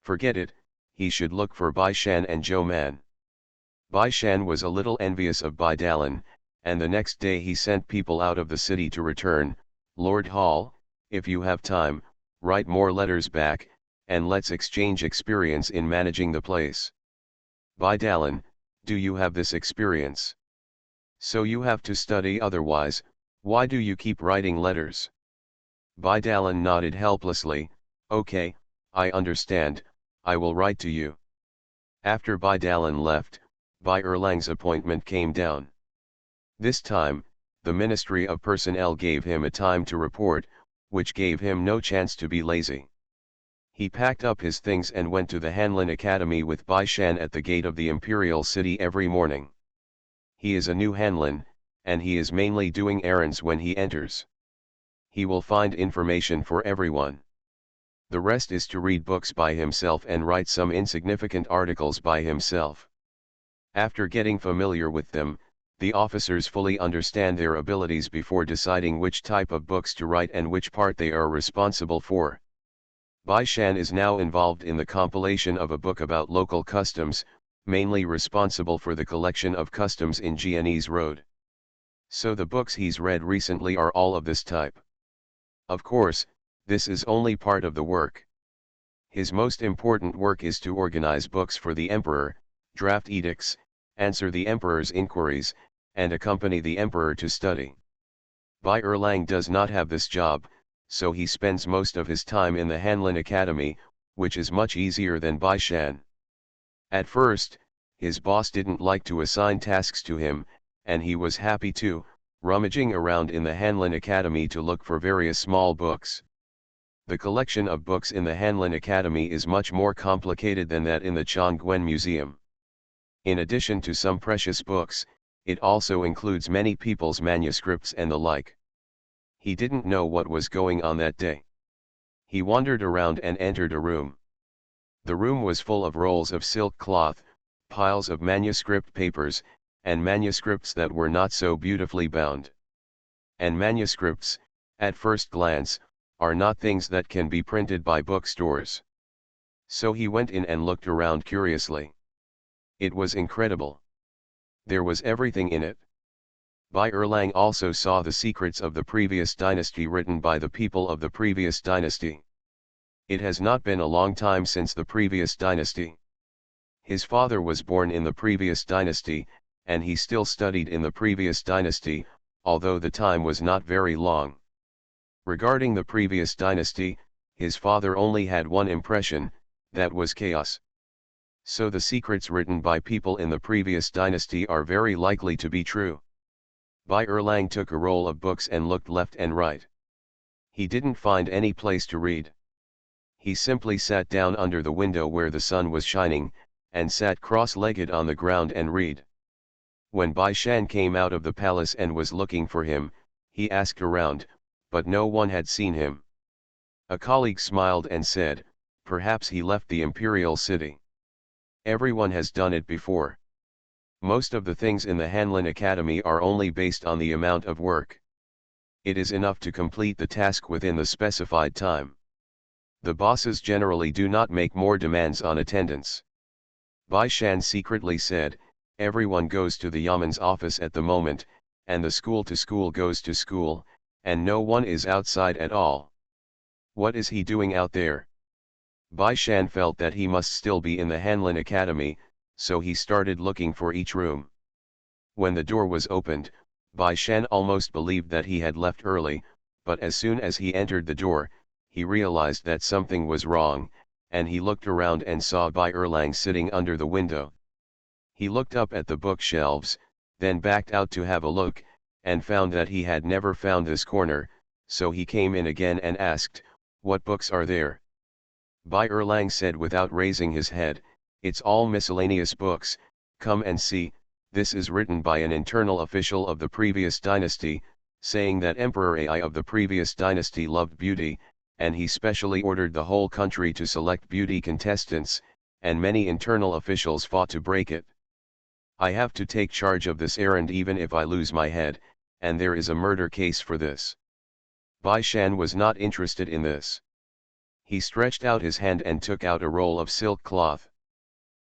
Forget it, he should look for Bai Shan and Zhou Man. Bai Shan was a little envious of Bai Dalan, and the next day he sent people out of the city to return. Lord Hall, if you have time, write more letters back, and let's exchange experience in managing the place. Bai Dalan, do you have this experience? So you have to study, otherwise, why do you keep writing letters? Bai Dalan nodded helplessly, okay, I understand, I will write to you. After Bai Dalan left, Bai Erlang's appointment came down. This time, the Ministry of Personnel gave him a time to report, which gave him no chance to be lazy. He packed up his things and went to the Hanlin Academy with Bai Shan at the gate of the imperial city every morning. He is a new Hanlin, and he is mainly doing errands when he enters. He will find information for everyone. The rest is to read books by himself and write some insignificant articles by himself. After getting familiar with them, the officers fully understand their abilities before deciding which type of books to write and which part they are responsible for. Bai Shan is now involved in the compilation of a book about local customs, mainly responsible for the collection of customs in Jianese Road. So the books he's read recently are all of this type. Of course, this is only part of the work. His most important work is to organize books for the emperor, draft edicts, answer the emperor's inquiries, and accompany the emperor to study. Bai Erlang does not have this job, so he spends most of his time in the Hanlin Academy, which is much easier than Bai Shan. At first, his boss didn't like to assign tasks to him, and he was happy to, rummaging around in the Hanlin Academy to look for various small books. The collection of books in the Hanlin Academy is much more complicated than that in the Chongquen Museum. In addition to some precious books, it also includes many people's manuscripts and the like. He didn't know what was going on that day. He wandered around and entered a room. The room was full of rolls of silk cloth, piles of manuscript papers, and manuscripts that were not so beautifully bound. And manuscripts, at first glance, are not things that can be printed by bookstores. So he went in and looked around curiously. It was incredible. There was everything in it. Bai Erlang also saw the secrets of the previous dynasty written by the people of the previous dynasty. It has not been a long time since the previous dynasty. His father was born in the previous dynasty, and he still studied in the previous dynasty, although the time was not very long. Regarding the previous dynasty, his father only had one impression, that was chaos. So the secrets written by people in the previous dynasty are very likely to be true. Bai Erlang took a roll of books and looked left and right. He didn't find any place to read. He simply sat down under the window where the sun was shining, and sat cross-legged on the ground and read. When Bai Shan came out of the palace and was looking for him, he asked around, but no one had seen him. A colleague smiled and said, perhaps he left the imperial city. Everyone has done it before. Most of the things in the Hanlin Academy are only based on the amount of work. It is enough to complete the task within the specified time. The bosses generally do not make more demands on attendance. Bai Shan secretly said, Everyone goes to the Yaman's office at the moment, and the school to school goes to school, and no one is outside at all. What is he doing out there? Bai Shan felt that he must still be in the Hanlin Academy, so he started looking for each room. When the door was opened, Bai Shan almost believed that he had left early, but as soon as he entered the door, he realized that something was wrong, and he looked around and saw Bai Erlang sitting under the window. He looked up at the bookshelves, then backed out to have a look, and found that he had never found this corner, so he came in again and asked, "What books are there?" Bai Erlang said without raising his head, "It's all miscellaneous books, come and see." This is written by an internal official of the previous dynasty, saying that Emperor Ai of the previous dynasty loved beauty, and he specially ordered the whole country to select beauty contestants, and many internal officials fought to break it. I have to take charge of this errand even if I lose my head, and there is a murder case for this. Bai Shan was not interested in this. He stretched out his hand and took out a roll of silk cloth.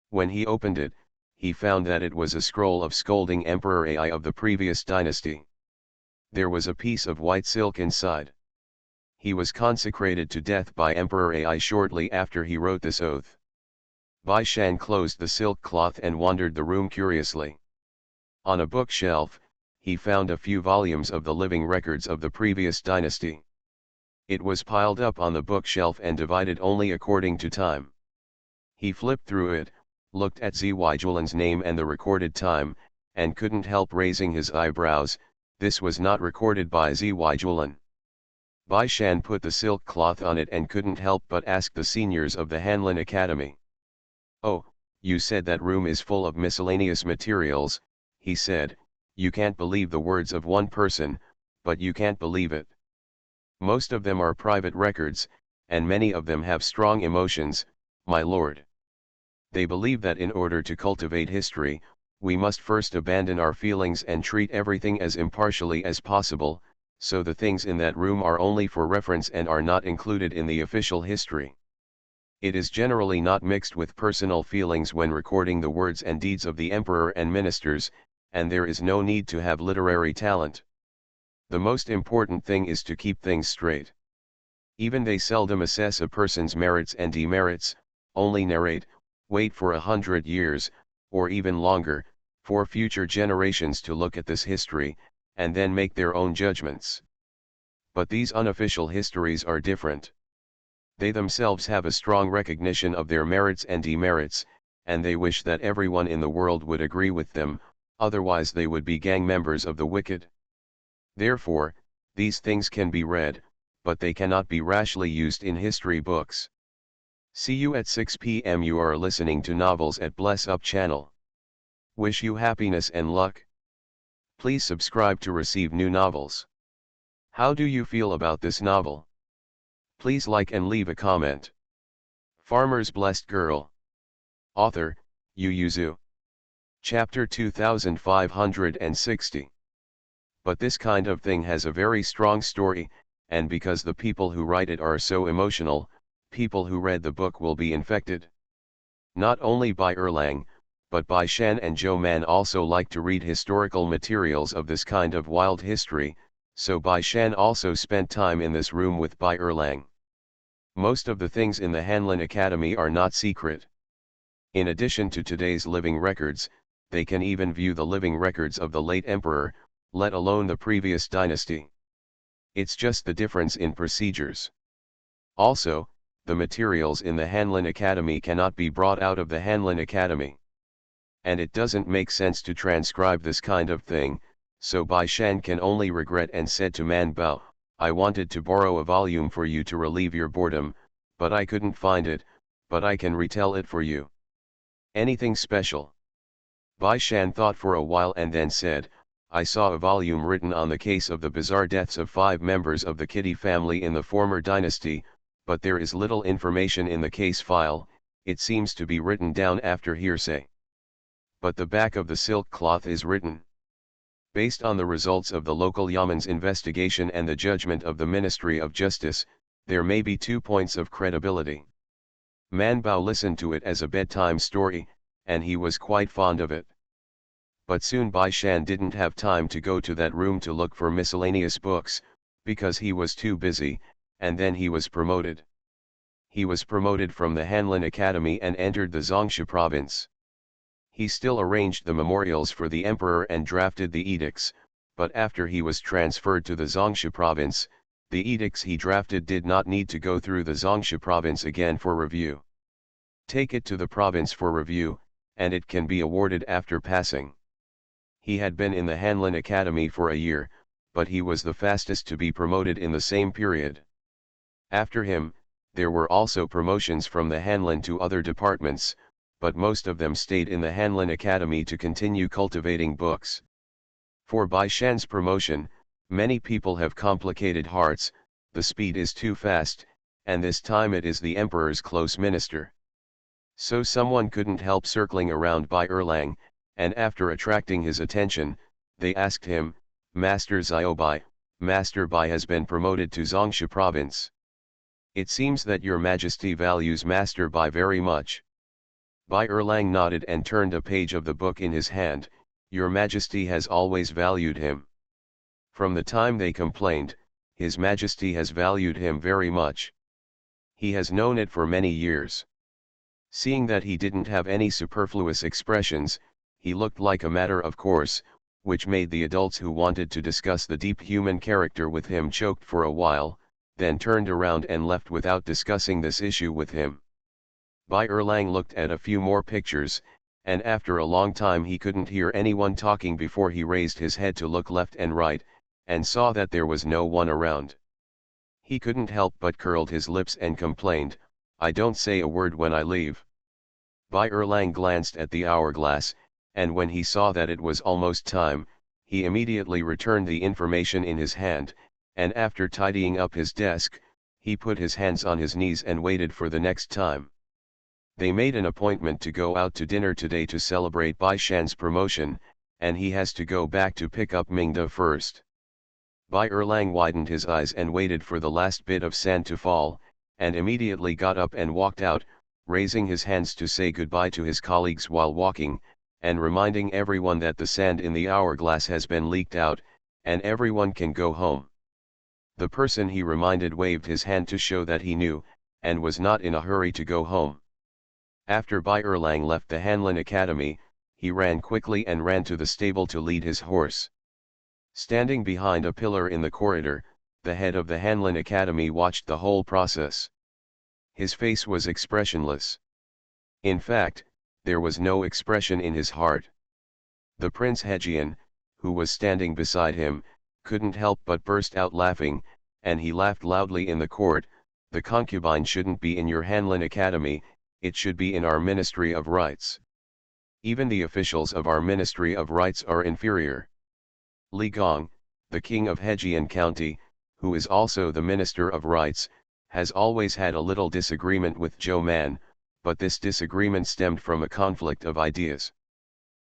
When he opened it, he found that it was a scroll of scolding Emperor Ai of the previous dynasty. There was a piece of white silk inside. He was consecrated to death by Emperor Ai shortly after he wrote this oath. Bai Shan closed the silk cloth and wandered the room curiously. On a bookshelf, he found a few volumes of the living records of the previous dynasty. It was piled up on the bookshelf and divided only according to time. He flipped through it, looked at Zijulan's name and the recorded time, and couldn't help raising his eyebrows. This was not recorded by Zijulan. Bai Shan put the silk cloth on it and couldn't help but ask the seniors of the Hanlin Academy. "Oh, you said that room is full of miscellaneous materials," he said. "You can't believe the words of one person, but you can't believe it. Most of them are private records, and many of them have strong emotions, my lord. They believe that in order to cultivate history, we must first abandon our feelings and treat everything as impartially as possible, so the things in that room are only for reference and are not included in the official history. It is generally not mixed with personal feelings when recording the words and deeds of the emperor and ministers, and there is no need to have literary talent. The most important thing is to keep things straight. Even they seldom assess a person's merits and demerits, only narrate, wait for 100 years, or even longer, for future generations to look at this history, and then make their own judgments. But these unofficial histories are different. They themselves have a strong recognition of their merits and demerits, and they wish that everyone in the world would agree with them, otherwise they would be gang members of the wicked. Therefore, these things can be read, but they cannot be rashly used in history books. See you at 6 p.m. You are listening to Novels at Bless Up channel. Wish you happiness and luck. Please subscribe to receive new novels. How do you feel about this novel? Please like and leave a comment. Farmer's Blessed Girl. Author, Yu Yuzu. Chapter 2560. But this kind of thing has a very strong story, and because the people who write it are so emotional, people who read the book will be infected. Not only Bai Erlang, but Bai Shan and Zhou Man also like to read historical materials of this kind of wild history, so Bai Shan also spent time in this room with Bai Erlang. Most of the things in the Hanlin Academy are not secret. In addition to today's living records, they can even view the living records of the late emperor, let alone the previous dynasty. It's just the difference in procedures. Also, the materials in the Hanlin Academy cannot be brought out of the Hanlin Academy. And it doesn't make sense to transcribe this kind of thing, so Bai Shan can only regret and said to Man Bao, "I wanted to borrow a volume for you to relieve your boredom, but I couldn't find it, but I can retell it for you. Anything special?" Bai Shan thought for a while and then said, "I saw a volume written on the case of the bizarre deaths of 5 members of the Kitty family in the former dynasty, but there is little information in the case file, it seems to be written down after hearsay. But the back of the silk cloth is written. Based on the results of the local Yaman's investigation and the judgment of the Ministry of Justice, there may be 2 points of credibility." Man Bao listened to it as a bedtime story, and he was quite fond of it. But soon Bai Shan didn't have time to go to that room to look for miscellaneous books, because he was too busy, and then he was promoted. He was promoted from the Hanlin Academy and entered the Zhongsha province. He still arranged the memorials for the emperor and drafted the edicts, but after he was transferred to the Zhongsha province, the edicts he drafted did not need to go through the Zhongsha province again for review. Take it to the province for review, and it can be awarded after passing. He had been in the Hanlin Academy for a year, but he was the fastest to be promoted in the same period. After him, there were also promotions from the Hanlin to other departments, but most of them stayed in the Hanlin Academy to continue cultivating books. For Bai Shan's promotion, many people have complicated hearts, the speed is too fast, and this time it is the emperor's close minister. So someone couldn't help circling around Bai Erlang, and after attracting his attention, they asked him, "Master Xiaobai, Master Bai has been promoted to Zhongsha province. It seems that your majesty values Master Bai very much." Bai Erlang nodded and turned a page of the book in his hand. "Your majesty has always valued him. From the time they complained, his majesty has valued him very much. He has known it for many years." Seeing that he didn't have any superfluous expressions, he looked like a matter of course, which made the adults who wanted to discuss the deep human character with him choked for a while, then turned around and left without discussing this issue with him. Bai Erlang looked at a few more pictures, and after a long time he couldn't hear anyone talking before he raised his head to look left and right, and saw that there was no one around. He couldn't help but curled his lips and complained, "I don't say a word when I leave." Bai Erlang glanced at the hourglass, and when he saw that it was almost time, he immediately returned the information in his hand, and after tidying up his desk, he put his hands on his knees and waited for the next time. They made an appointment to go out to dinner today to celebrate Bai Shan's promotion, and he has to go back to pick up Mingda first. Bai Erlang widened his eyes and waited for the last bit of sand to fall, and immediately got up and walked out, raising his hands to say goodbye to his colleagues while walking, and reminding everyone that the sand in the hourglass has been leaked out, and everyone can go home. The person he reminded waved his hand to show that he knew, and was not in a hurry to go home. After Bai Erlang left the Hanlin Academy, he ran quickly and ran to the stable to lead his horse. Standing behind a pillar in the corridor, the head of the Hanlin Academy watched the whole process. His face was expressionless. In fact, there was no expression in his heart. The Prince Hejian, who was standing beside him, couldn't help but burst out laughing, and he laughed loudly in the court. "The concubine shouldn't be in your Hanlin Academy, it should be in our Ministry of Rights. Even the officials of our Ministry of Rights are inferior." Li Gong, the king of Hejian County, who is also the Minister of Rights, has always had a little disagreement with Zhou Man, but this disagreement stemmed from a conflict of ideas.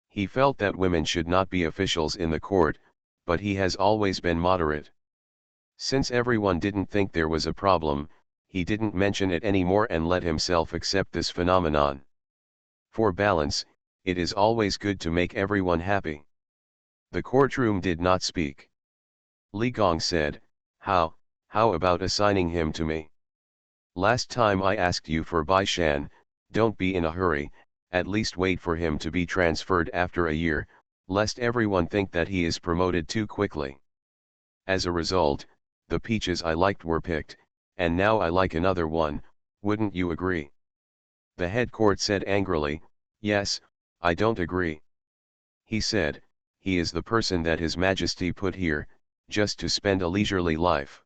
He felt that women should not be officials in the court, but he has always been moderate. Since everyone didn't think there was a problem, he didn't mention it anymore and let himself accept this phenomenon. For balance, it is always good to make everyone happy. The courtroom did not speak. Li Gong said, How about assigning him to me? Last time I asked you for Bai Shan, don't be in a hurry, at least wait for him to be transferred after a year, lest everyone think that he is promoted too quickly. As a result, the peaches I liked were picked, and now I like another one, wouldn't you agree? The head court said angrily, Yes, I don't agree. He said, he is the person that His Majesty put here, just to spend a leisurely life.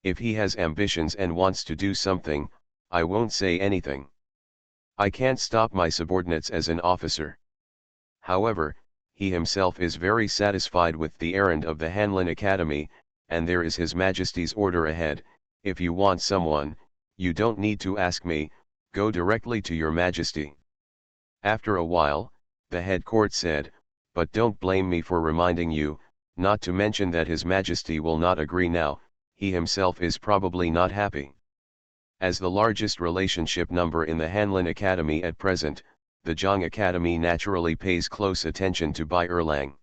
If he has ambitions and wants to do something, I won't say anything. I can't stop my subordinates as an officer. However, he himself is very satisfied with the errand of the Hanlin Academy, and there is His Majesty's order ahead. If you want someone, you don't need to ask me, go directly to your Majesty. After a while, the head court said, but don't blame me for reminding you, not to mention that His Majesty will not agree now, he himself is probably not happy. As the largest relationship number in the Hanlin Academy at present, the Zhang Academy naturally pays close attention to Bai Erlang.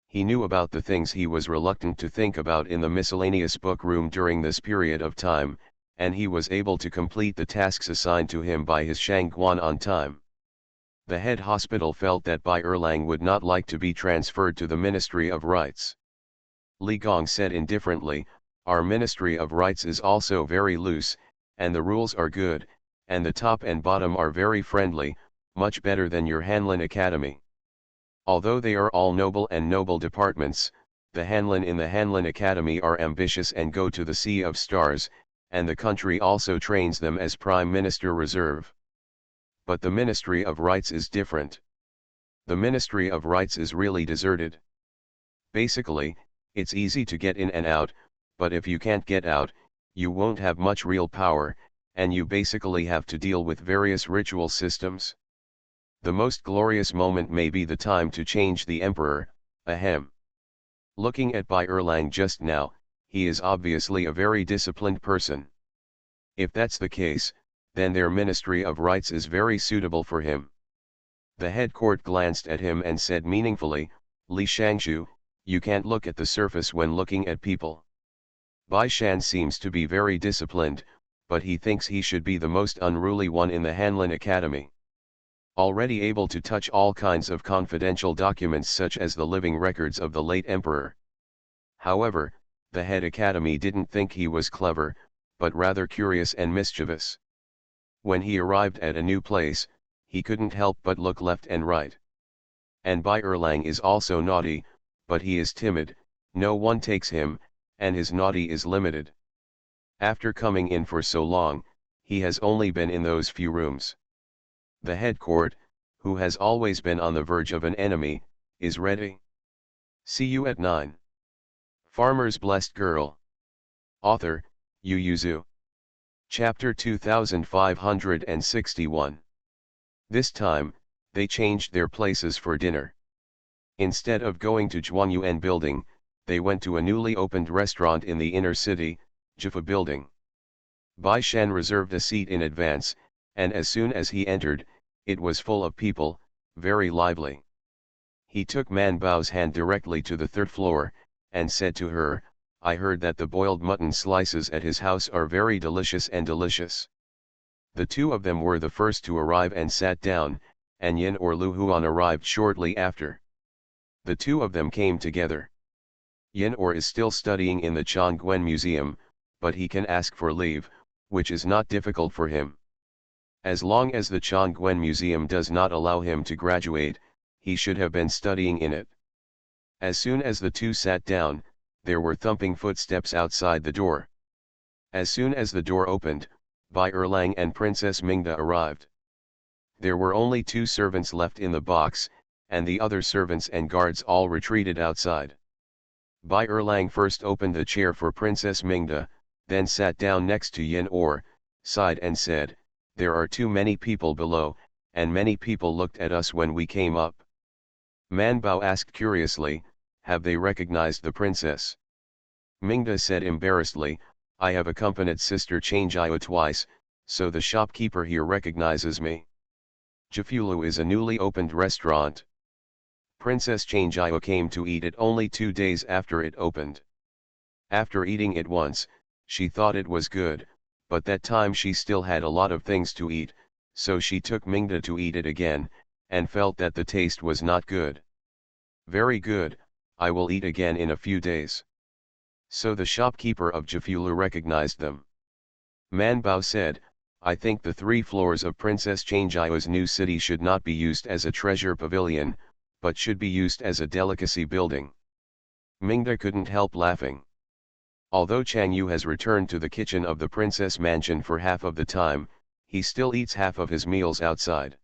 He knew about the things he was reluctant to think about in the miscellaneous book room during this period of time, and he was able to complete the tasks assigned to him by his Shangguan on time. The head hospital felt that Bai Erlang would not like to be transferred to the Ministry of Rites. Li Gong said indifferently, "Our Ministry of Rites is also very loose, and the rules are good, and the top and bottom are very friendly, much better than your Hanlin Academy. Although they are all noble departments, the Hanlin in the Hanlin Academy are ambitious and go to the Sea of Stars, and the country also trains them as Prime Minister Reserve. But the Ministry of Rites is different. The Ministry of Rites is really deserted. Basically, it's easy to get in and out, but if you can't get out, you won't have much real power, and you basically have to deal with various ritual systems. The most glorious moment may be the time to change the emperor, ahem. Looking at Bai Erlang just now, he is obviously a very disciplined person. If that's the case, then their Ministry of Rites is very suitable for him." The head court glanced at him and said meaningfully, "Li Shangshu, you can't look at the surface when looking at people. Bai Shan seems to be very disciplined, but he thinks he should be the most unruly one in the Hanlin Academy. Already able to touch all kinds of confidential documents such as the living records of the late emperor." However, the head academy didn't think he was clever, but rather curious and mischievous. When he arrived at a new place, he couldn't help but look left and right. And Bai Erlang is also naughty, but he is timid, no one takes him, and his naughty is limited. After coming in for so long, he has only been in those few rooms. The head court, who has always been on the verge of an enemy, is ready. See you at 9. Farmer's Blessed Girl. Author, Yu Yuzu. Chapter 2561. This time, they changed their places for dinner. Instead of going to Zhuangyuan building, they went to a newly opened restaurant in the inner city, Jifa building. Bai Shan reserved a seat in advance, and as soon as he entered, it was full of people, very lively. He took Man Bao's hand directly to the third floor, and said to her, "I heard that the boiled mutton slices at his house are very delicious and delicious." The two of them were the first to arrive and sat down, and Yin or Lu Huan arrived shortly after. The two of them came together. Yin or is still studying in the Chongguan Museum, but he can ask for leave, which is not difficult for him. As long as the Chongguan Museum does not allow him to graduate, he should have been studying in it. As soon as the two sat down, there were thumping footsteps outside the door. As soon as the door opened, Bai Erlang and Princess Mingda arrived. There were only 2 servants left in the box, and the other servants and guards all retreated outside. Bai Erlang first opened a chair for Princess Mingda, then sat down next to Yin Or, sighed and said, "There are too many people below, and many people looked at us when we came up." Man Bao asked curiously, "Have they recognized the princess?" Mingda said embarrassedly, "I have accompanied Sister Changjiao twice, so the shopkeeper here recognizes me. Jifulu is a newly opened restaurant. Princess Changjiao came to eat it only 2 days after it opened. After eating it once, she thought it was good, but that time she still had a lot of things to eat, so she took Mingda to eat it again, and felt that the taste was not good. Very good, I will eat again in a few days." So the shopkeeper of Jifulu recognized them. Man Bao said, "I think the 3 floors of Princess Changjiao's new city should not be used as a treasure pavilion, but should be used as a delicacy building." Mingda couldn't help laughing. Although Chang Yu has returned to the kitchen of the princess mansion for half of the time, he still eats half of his meals outside.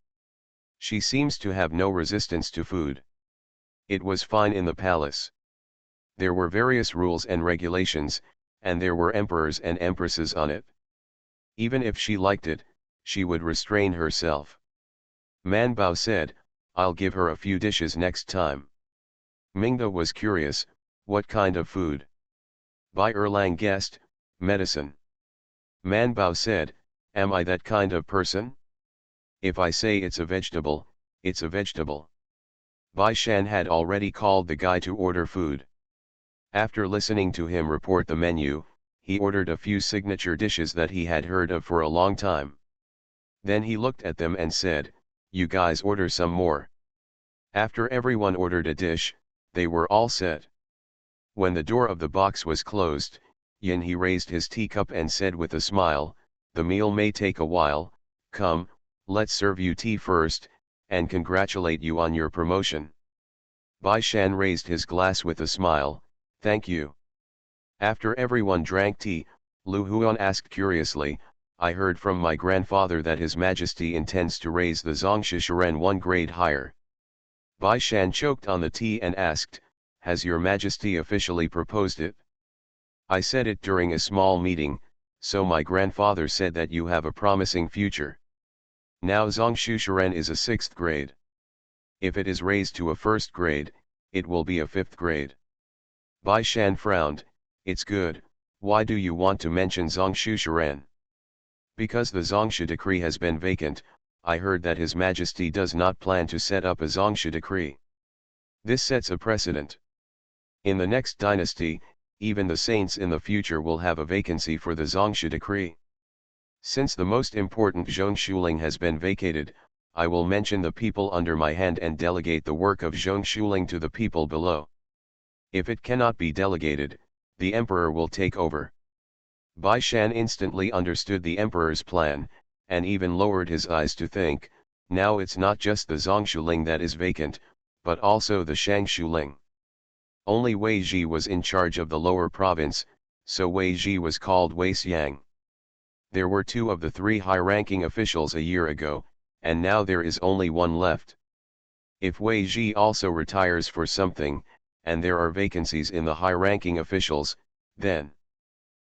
She seems to have no resistance to food. It was fine in the palace. There were various rules and regulations, and there were emperors and empresses on it. Even if she liked it, she would restrain herself. Man Bao said, "I'll give her a few dishes next time." Mingda was curious, what kind of food? Bai Erlang guessed, medicine. Man Bao said, "Am I that kind of person?" If I say it's a vegetable, it's a vegetable. Bai Shan had already called the guy to order food. After listening to him report the menu, he ordered a few signature dishes that he had heard of for a long time. Then he looked at them and said, "You guys order some more." After everyone ordered a dish, they were all set. When the door of the box was closed, he raised his teacup and said with a smile, "The meal may take a while, come, let's serve you tea first, and congratulate you on your promotion." Bai Shan raised his glass with a smile, "Thank you." After everyone drank tea, Lu Huan asked curiously, "I heard from my grandfather that His Majesty intends to raise the Zhongshuren one grade higher." Bai Shan choked on the tea and asked, "Has your Majesty officially proposed it?" "I said it during a small meeting, so my grandfather said that you have a promising future. Now Zhongshuren is a 6th grade. If it is raised to a 1st grade, it will be a 5th grade." Bai Shan frowned, "It's good, why do you want to mention Zhongshuren?" "Because the Zhongshu decree has been vacant, I heard that His Majesty does not plan to set up a Zhongshu decree. This sets a precedent. In the next dynasty, even the saints in the future will have a vacancy for the Zhongshu decree. Since the most important Zhongshuling has been vacated, I will mention the people under my hand and delegate the work of Zhongshuling to the people below. If it cannot be delegated, the emperor will take over." Bai Shan instantly understood the emperor's plan, and even lowered his eyes to think, now it's not just the Zhongshuling that is vacant, but also the Shangshuling. Only Wei Ji was in charge of the lower province, so Wei Ji was called Wei Xiang. There were 2 of the 3 high-ranking officials a year ago, and now there is only 1 left. If Wei Ji also retires for something, and there are vacancies in the high-ranking officials, then...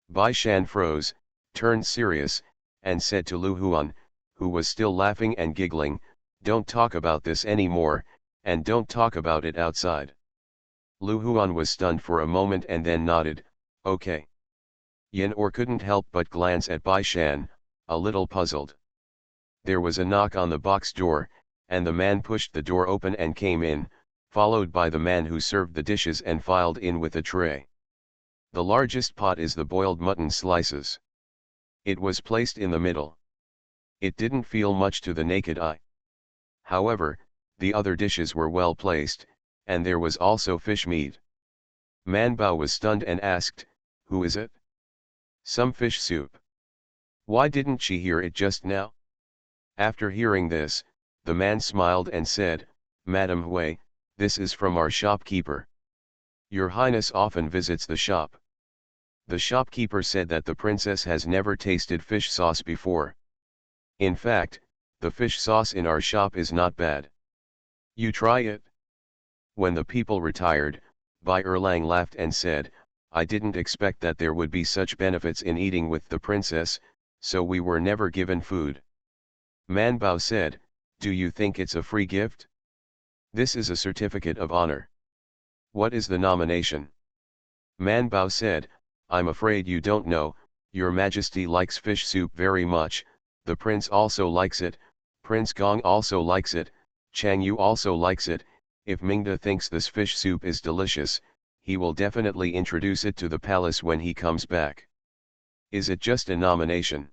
Bai Shan froze, turned serious, and said to Lu Huan, who was still laughing and giggling, "Don't talk about this anymore, and don't talk about it outside." Lu Huan was stunned for a moment and then nodded, "Okay." Yin-or couldn't help but glance at Bai Shan, a little puzzled. There was a knock on the box door, and the man pushed the door open and came in, followed by the man who served the dishes and filed in with a tray. The largest pot is the boiled mutton slices. It was placed in the middle. It didn't feel much to the naked eye. However, the other dishes were well placed, and there was also fish meat. Man Bao was stunned and asked, "Who is it?" "Some fish soup." "Why didn't she hear it just now?" After hearing this, the man smiled and said, "Madam Hui, this is from our shopkeeper. Your Highness often visits the shop." The shopkeeper said that the princess has never tasted fish sauce before. "In fact, the fish sauce in our shop is not bad. You try it." When the people retired, Bai Erlang laughed and said, "I didn't expect that there would be such benefits in eating with the princess, so we were never given food." Man Bao said, "Do you think it's a free gift? This is a certificate of honor." "What is the nomination?" Man Bao said, "I'm afraid you don't know, Your Majesty likes fish soup very much, the prince also likes it, Prince Gong also likes it, Chang Yu also likes it. If Mingda thinks this fish soup is delicious, he will definitely introduce it to the palace when he comes back. Is it just a nomination?"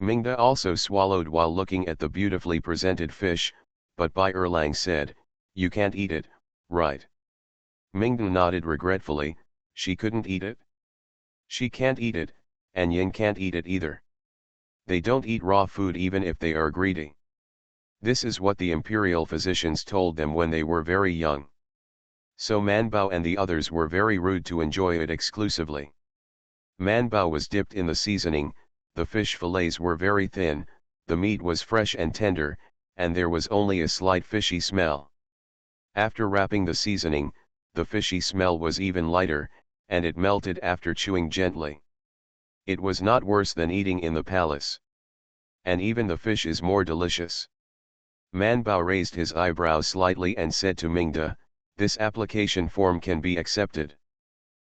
Mingda also swallowed while looking at the beautifully presented fish, but Bai Erlang said, "You can't eat it, right?" Mingda nodded regretfully, "She couldn't eat it?" "She can't eat it, and Yin can't eat it either. They don't eat raw food even if they are greedy. This is what the imperial physicians told them when they were very young. So Manbao and the others were very rude to enjoy it exclusively. Manbao was dipped in the seasoning, the fish fillets were very thin, the meat was fresh and tender, and there was only a slight fishy smell. After wrapping the seasoning, the fishy smell was even lighter, and it melted after chewing gently. It was not worse than eating in the palace. And even the fish is more delicious. Manbao raised his eyebrows slightly and said to Mingda, "This application form can be accepted."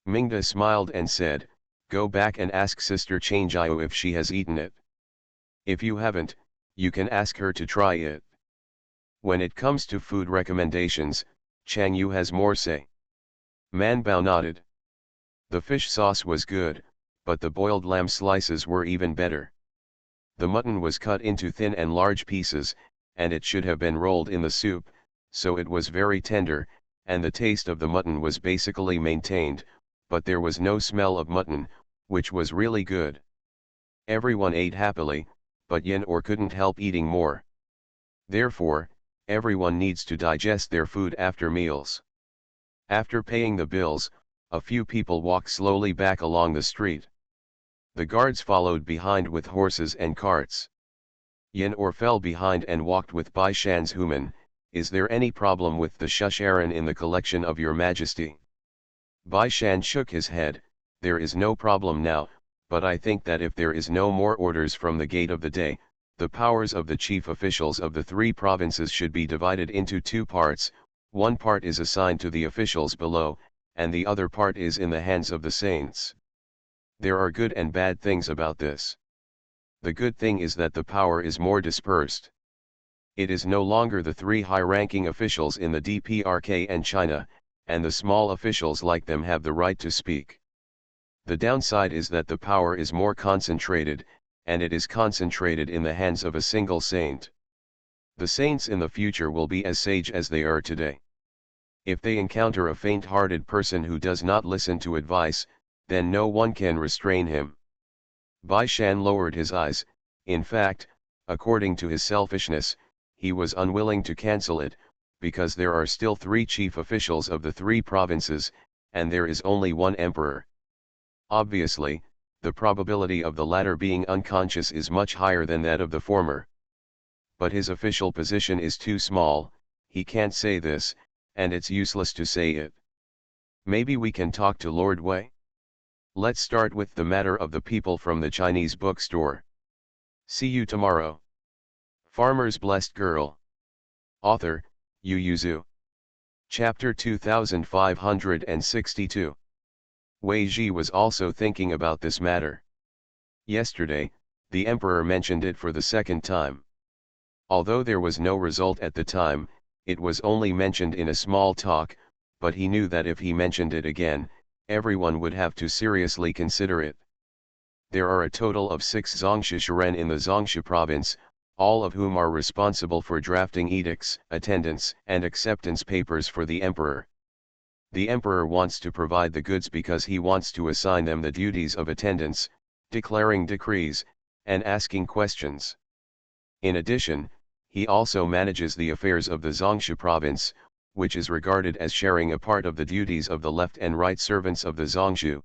Mingda smiled and said, "Go back and ask Sister Changjiu if she has eaten it. If you haven't, You can ask her to try it. When it comes to food recommendations, Chang Yu has more say. Man Bao nodded. The fish sauce was good, but the boiled lamb slices were even better. The mutton was cut into thin and large pieces, and it should have been rolled in the soup, so it was very tender, and the taste of the mutton was basically maintained, but there was no smell of mutton, which was really good. Everyone ate happily, but Yen or couldn't help eating more. Therefore, everyone needs to digest their food after meals. After paying the bills, a few people walked slowly back along the street. The guards followed behind with horses and carts. Yen or fell behind and walked with Bai Shan's human. Is there any problem with the shusharan in the collection of your majesty? Bai Shan shook his head. There is no problem now, but I think that if there is no more orders from the gate of the day, the powers of the chief officials of the 3 provinces should be divided into 2 parts. One part is assigned to the officials below, and the other part is in the hands of the saints. There are good and bad things about this. The good thing is that the power is more dispersed. It is no longer the 3 high-ranking officials in the DPRK and China, and the small officials like them have the right to speak. The downside is that the power is more concentrated, and it is concentrated in the hands of a single saint. The saints in the future will be as sage as they are today. If they encounter a faint-hearted person who does not listen to advice, then no one can restrain him. Bai Shan lowered his eyes. In fact, according to his selfishness, he was unwilling to cancel it, because there are still 3 chief officials of the 3 provinces, and there is only one emperor. Obviously, the probability of the latter being unconscious is much higher than that of the former. But his official position is too small, he can't say this, and it's useless to say it. Maybe we can talk to Lord Wei? Let's start with the matter of the people from the Chinese bookstore. See you tomorrow. Farmer's Blessed Girl. Author, Yu Yuzu. Chapter 2562. Wei Ji was also thinking about this matter. Yesterday, the emperor mentioned it for the 2nd time. Although there was no result at the time, it was only mentioned in a small talk, but he knew that if he mentioned it again, everyone would have to seriously consider it. There are a total of 6 Zhongshu Shuren in the Zhongshu province, all of whom are responsible for drafting edicts, attendance and acceptance papers for the emperor. The emperor wants to provide the goods because he wants to assign them the duties of attendance, declaring decrees, and asking questions. In addition, he also manages the affairs of the Zhongshu province, which is regarded as sharing a part of the duties of the left and right servants of the Zhongshu.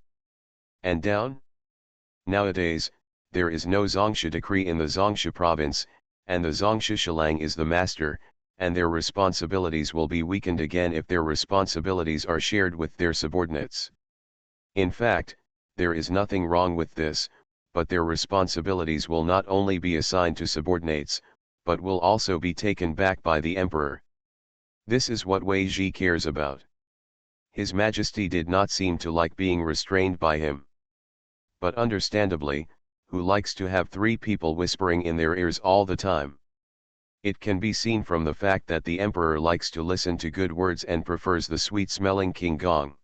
And down? Nowadays, there is no Zhongshu decree in the Zhongshu province, and the Zhongshu Shilang is the master, and their responsibilities will be weakened again if their responsibilities are shared with their subordinates. In fact, there is nothing wrong with this, but their responsibilities will not only be assigned to subordinates, but will also be taken back by the emperor. This is what Wei Ji cares about. His Majesty did not seem to like being restrained by him. But understandably, who likes to have 3 people whispering in their ears all the time? It can be seen from the fact that the emperor likes to listen to good words and prefers the sweet-smelling King Gong.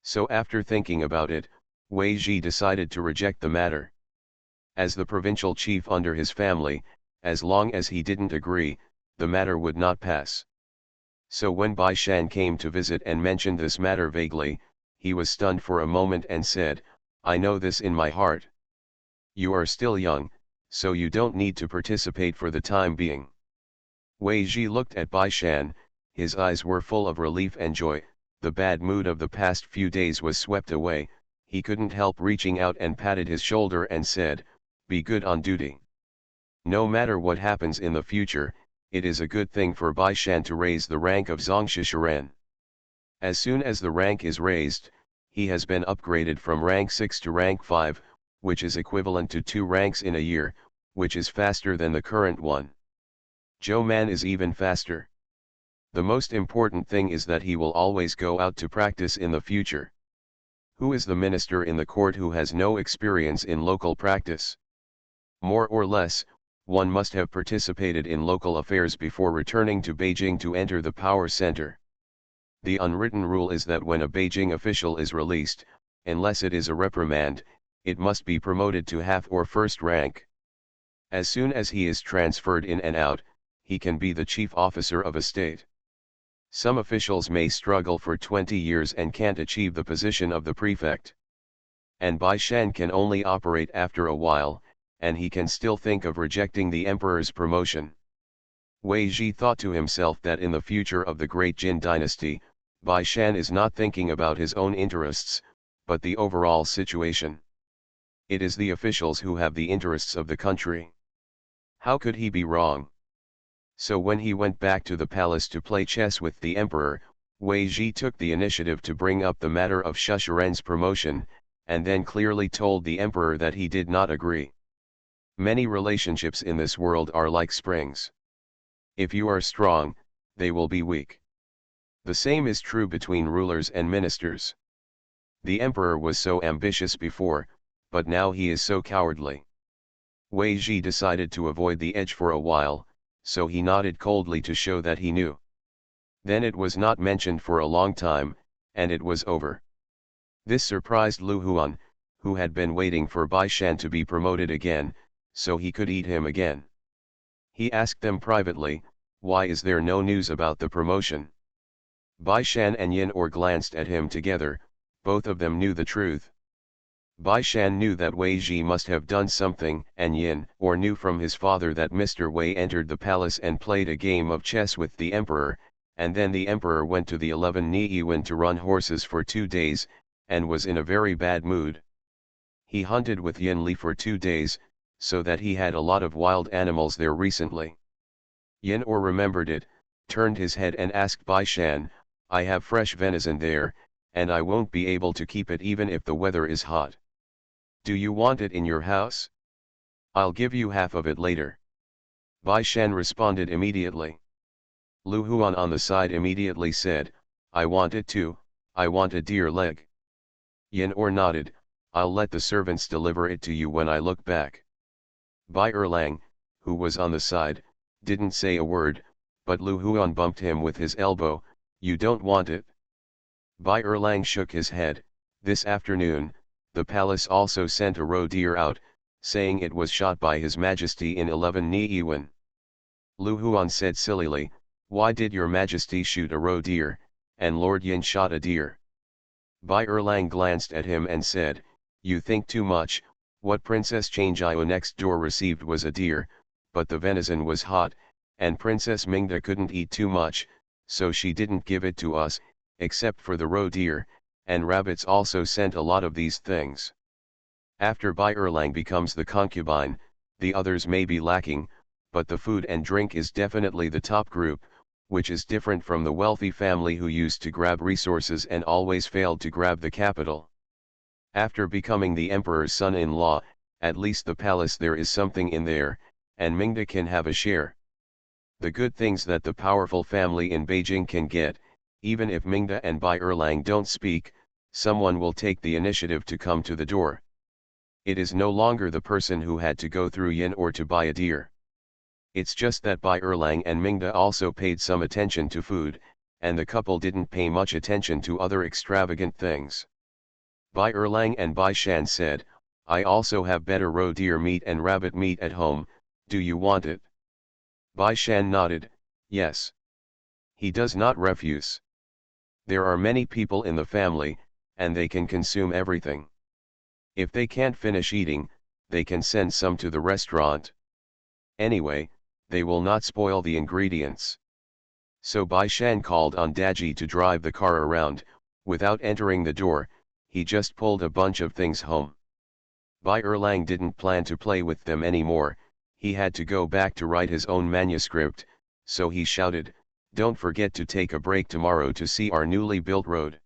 So after thinking about it, Wei Ji decided to reject the matter. As the provincial chief under his family, as long as he didn't agree, the matter would not pass. So when Bai Shan came to visit and mentioned this matter vaguely, he was stunned for a moment and said, "I know this in my heart. You are still young, so you don't need to participate for the time being." Wei Ji looked at Bai Shan, his eyes were full of relief and joy. The bad mood of the past few days was swept away. He couldn't help reaching out and patted his shoulder and said, "Be good on duty. No matter what happens in the future, it is a good thing for Bai Shan to raise the rank of Zhongshu Shuren. As soon as the rank is raised, he has been upgraded from rank 6 to rank 5, which is equivalent to 2 ranks in a year, which is faster than the current one. Zhou Man is even faster. The most important thing is that he will always go out to practice in the future. Who is the minister in the court who has no experience in local practice? More or less, one must have participated in local affairs before returning to Beijing to enter the power center. The unwritten rule is that when a Beijing official is released, unless it is a reprimand, it must be promoted to half or first rank. As soon as he is transferred in and out, he can be the chief officer of a state. Some officials may struggle for 20 years and can't achieve the position of the prefect. And Bai Shan can only operate after a while, and he can still think of rejecting the emperor's promotion. Wei Ji thought to himself that in the future of the great Jin dynasty, Bai Shan is not thinking about his own interests, but the overall situation. It is the officials who have the interests of the country. How could he be wrong? So when he went back to the palace to play chess with the emperor, Wei Ji took the initiative to bring up the matter of Shusharen's promotion, and then clearly told the emperor that he did not agree. Many relationships in this world are like springs. If you are strong, they will be weak. The same is true between rulers and ministers. The emperor was so ambitious before, but now he is so cowardly. Wei Ji decided to avoid the edge for a while, so he nodded coldly to show that he knew. Then it was not mentioned for a long time, and it was over. This surprised Lu Huan, who had been waiting for Bai Shan to be promoted again, so he could eat him again. He asked them privately, "Why is there no news about the promotion?" Bai Shan and Yin Or glanced at him together, both of them knew the truth. Bai Shan knew that Wei Ji must have done something, and Yin Or knew from his father that Mr. Wei entered the palace and played a game of chess with the emperor, and then the emperor went to the 11 Niiwen to run horses for 2 days, and was in a very bad mood. He hunted with Yin Li for 2 days, so that he had a lot of wild animals there recently. Yin Or remembered it, turned his head and asked Bai Shan, "I have fresh venison there, and I won't be able to keep it even if the weather is hot. Do you want it in your house? I'll give you half of it later." Bai Shan responded immediately. Lu Huan on the side immediately said, "I want it too, I want a deer leg." Yin Or nodded, "I'll let the servants deliver it to you when I look back." Bai Erlang, who was on the side, didn't say a word, but Lu Huan bumped him with his elbow, "You don't want it?" Bai Erlang shook his head. This afternoon, the palace also sent a roe deer out, saying it was shot by His Majesty in 11 Niiwen. Lu Huan said sillily, "Why did your Majesty shoot a roe deer, and Lord Yin shot a deer?" Bai Erlang glanced at him and said, "You think too much. What Princess Changjiao next door received was a deer, but the venison was hot, and Princess Mingda couldn't eat too much, so she didn't give it to us, except for the roe deer, and rabbits also sent a lot of these things. After Bai Erlang becomes the concubine, the others may be lacking, but the food and drink is definitely the top group, which is different from the wealthy family who used to grab resources and always failed to grab the capital. After becoming the emperor's son-in-law, at least the palace there is something in there, and Mingda can have a share. The good things that the powerful family in Beijing can get, even if Mingda and Bai Erlang don't speak, someone will take the initiative to come to the door. It is no longer the person who had to go through Yin Or to buy a deer. It's just that Bai Erlang and Mingda also paid some attention to food, and the couple didn't pay much attention to other extravagant things. Bai Erlang and Bai Shan said, "I also have better roe deer meat and rabbit meat at home, do you want it?" Bai Shan nodded, "Yes." He does not refuse. There are many people in the family, and they can consume everything. If they can't finish eating, they can send some to the restaurant. Anyway, they will not spoil the ingredients. So Bai Shan called on Daji to drive the car around. Without entering the door, he just pulled a bunch of things home. Bai Erlang didn't plan to play with them anymore, he had to go back to write his own manuscript, so he shouted, "Don't forget to take a break tomorrow to see our newly built road."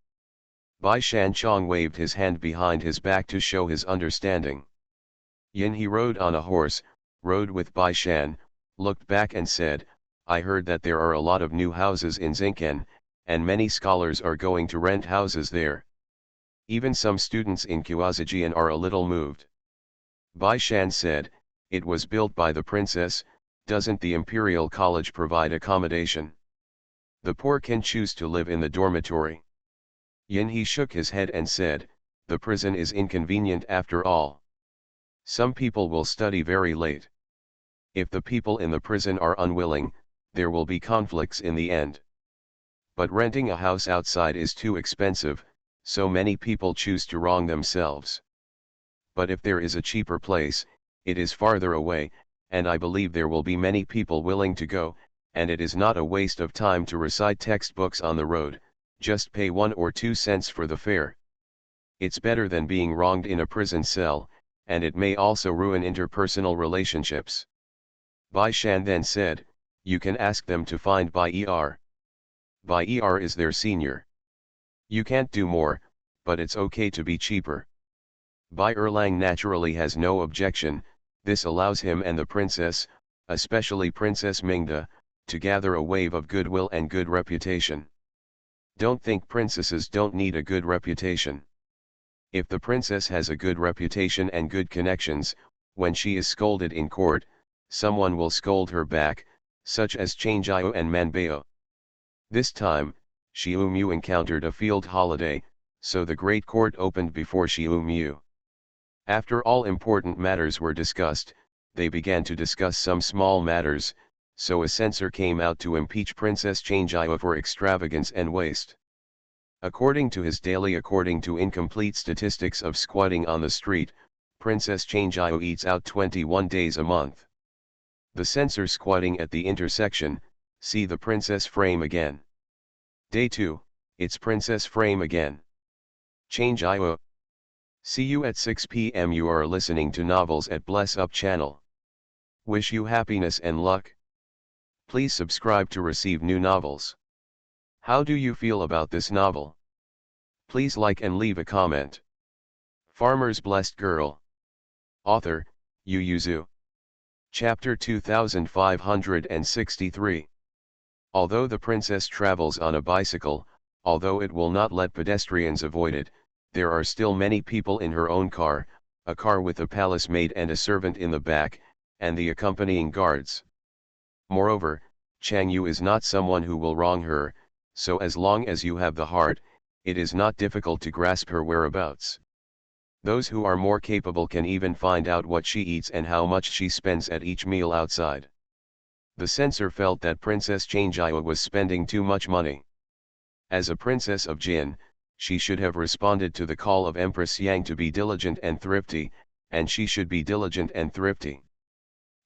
Bai Shan Chong waved his hand behind his back to show his understanding. Yin He rode on a horse, rode with Bai Shan, looked back and said, "I heard that there are a lot of new houses in Xinken, and many scholars are going to rent houses there. Even some students in Kuazijian are a little moved." Bai Shan said, It was built by the princess. Doesn't the Imperial College provide accommodation? The poor can choose to live in the dormitory. Yin He shook his head and said, the prison is inconvenient after all. Some people will study very late. If the people in the prison are unwilling, there will be conflicts in the end. But renting a house outside is too expensive, so many people choose to wrong themselves. But if there is a cheaper place, it is farther away, and I believe there will be many people willing to go, and it is not a waste of time to recite textbooks on the road, just pay 1 or 2 cents for the fare. It's better than being wronged in a prison cell, and it may also ruin interpersonal relationships. Bai Shan then said, you can ask them to find Bai Er. Bai Er is their senior. You can't do more, but it's okay to be cheaper. Bai Erlang naturally has no objection. This allows him and the princess, especially Princess Mingda, to gather a wave of goodwill and good reputation. Don't think princesses don't need a good reputation. If the princess has a good reputation and good connections, when she is scolded in court, someone will scold her back, such as Changjiao and Manbao. This time, Xiaomu encountered a field holiday, so the great court opened before Xiaomu. After all important matters were discussed, they began to discuss some small matters, so a censor came out to impeach Princess Changjiao for extravagance and waste. According to incomplete statistics of squatting on the street, Princess Changjiao eats out 21 days a month. The censor squatting at the intersection, see the princess frame again. Day 2, it's princess frame again. Changjiao. See you at 6 p.m. You are listening to Novels at Bless Up channel. Wish you happiness and luck. Please subscribe to receive new novels. How do you feel about this novel? Please like and leave a comment. Farmer's Blessed Girl. Author, Yu Yuzu. Chapter 2563. Although the princess travels on a bicycle, although it will not let pedestrians avoid it, there are still many people in her own car, a car with a palace maid and a servant in the back, and the accompanying guards. Moreover, Chang Yu is not someone who will wrong her, so as long as you have the heart, it is not difficult to grasp her whereabouts. Those who are more capable can even find out what she eats and how much she spends at each meal outside. The censor felt that Princess Changjiao was spending too much money. As a princess of Jin, she should have responded to the call of Empress Yang to be diligent and thrifty, and she should be diligent and thrifty.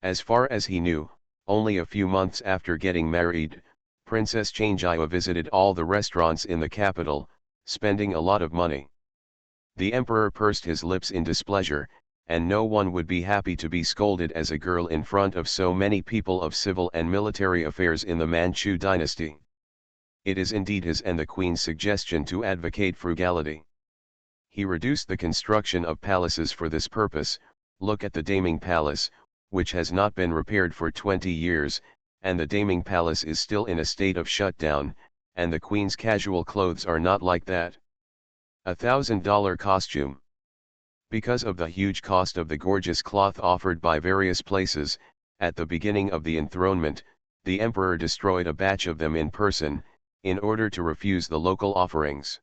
As far as he knew, only a few months after getting married, Princess Changjiao visited all the restaurants in the capital, spending a lot of money. The emperor pursed his lips in displeasure, and no one would be happy to be scolded as a girl in front of so many people of civil and military affairs in the Manchu dynasty. It is indeed his and the queen's suggestion to advocate frugality. He reduced the construction of palaces for this purpose. Look at the Daming Palace, which has not been repaired for 20 years, and the Daming Palace is still in a state of shutdown, and the queen's casual clothes are not like that. $1,000 costume. Because of the huge cost of the gorgeous cloth offered by various places, at the beginning of the enthronement, the emperor destroyed a batch of them in person, in order to refuse the local offerings.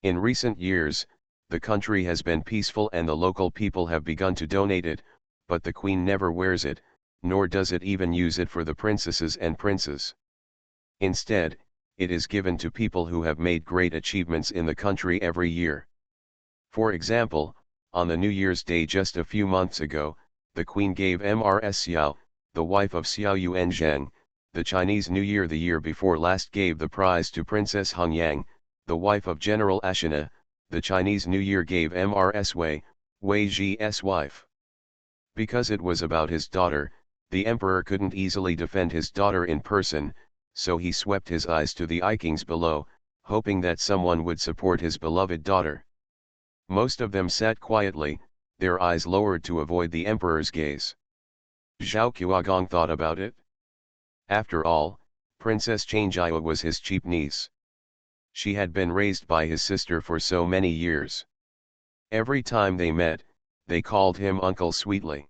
In recent years, the country has been peaceful and the local people have begun to donate it, but the queen never wears it, nor does it even use it for the princesses and princes. Instead, it is given to people who have made great achievements in the country every year. For example, on the New Year's Day just a few months ago, the Queen gave Mrs. Xiao, the wife of Xiao Yuanzhang, the Chinese New Year the year before last gave the prize to Princess Hong Yang, the wife of General Ashina, the Chinese New Year gave Mrs. Wei Ji's wife. Because it was about his daughter, the emperor couldn't easily defend his daughter in person, so he swept his eyes to the Ikings below, hoping that someone would support his beloved daughter. Most of them sat quietly, their eyes lowered to avoid the emperor's gaze. Zhao Qiagong thought about it. After all, Princess Changjiao was his cheap niece. She had been raised by his sister for so many years. Every time they met, they called him uncle sweetly.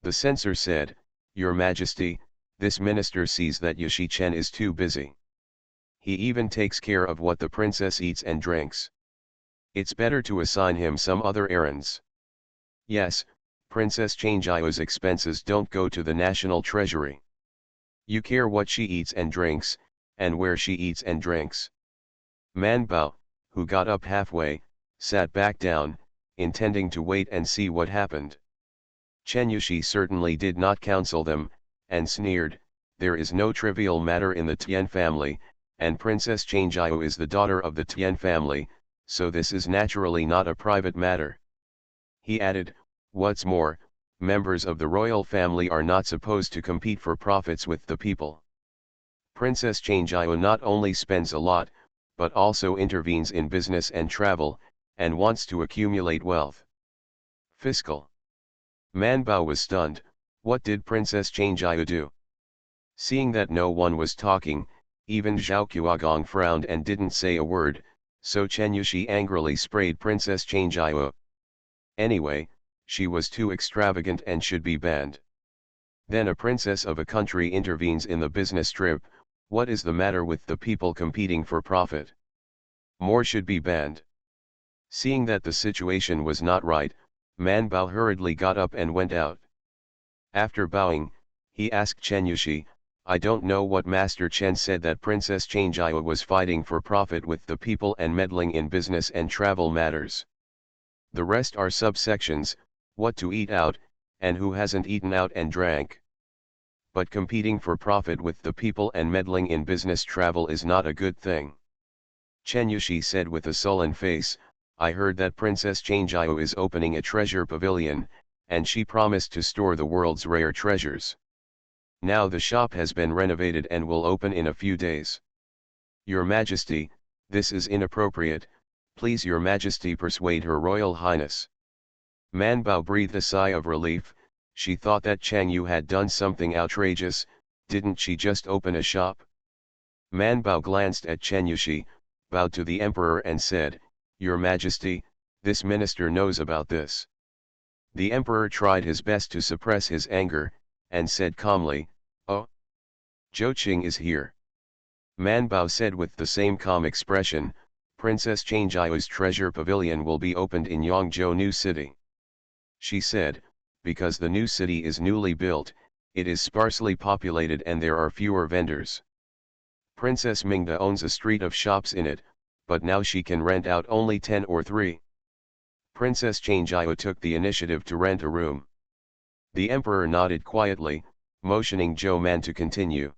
The censor said, "Your Majesty, this minister sees that Yashi Chen is too busy. He even takes care of what the princess eats and drinks. It's better to assign him some other errands." "Yes, Princess Changio's expenses don't go to the national treasury. You care what she eats and drinks, and where she eats and drinks." Man Bao, who got up halfway, sat back down, intending to wait and see what happened. Chen Yushi certainly did not counsel them, and sneered, "There is no trivial matter in the Tian family, and Princess Changio is the daughter of the Tian family, so this is naturally not a private matter." He added, "What's more, members of the royal family are not supposed to compete for profits with the people. Princess Changio not only spends a lot, but also intervenes in business and travel, and wants to accumulate wealth." Fiscal. Man Bao was stunned. What did Princess Changio do? Seeing that no one was talking, even Zhao Qiagong frowned and didn't say a word, so Chen Yushi angrily sprayed Princess Changio. Anyway, she was too extravagant and should be banned. Then a princess of a country intervenes in the business trip. What is the matter with the people competing for profit? More should be banned. Seeing that the situation was not right, Man Bao hurriedly got up and went out. After bowing, he asked Chen Yushi, "I don't know what Master Chen said that Princess Changio was fighting for profit with the people and meddling in business and travel matters. The rest are subsections, what to eat out, and who hasn't eaten out and drank. But competing for profit with the people and meddling in business travel is not a good thing." Chen Yushi said with a sullen face, "I heard that Princess Changio is opening a treasure pavilion, and she promised to store the world's rare treasures. Now the shop has been renovated and will open in a few days. Your Majesty, this is inappropriate, please Your Majesty persuade Her Royal Highness." Man Bao breathed a sigh of relief. She thought that Chang Yu had done something outrageous. Didn't she just open a shop? Man Bao glanced at Chen Yushi, bowed to the emperor and said, "Your Majesty, this minister knows about this." The emperor tried his best to suppress his anger, and said calmly, "Oh, Zhou Qing is here." Man Bao said with the same calm expression, "Princess Changio's treasure pavilion will be opened in Yangzhou New City." She said, "Because the new city is newly built, it is sparsely populated and there are fewer vendors. Princess Mingda owns a street of shops in it, but now she can rent out only 10 or 3. Princess Changio took the initiative to rent a room." The emperor nodded quietly, motioning Zhou Man to continue.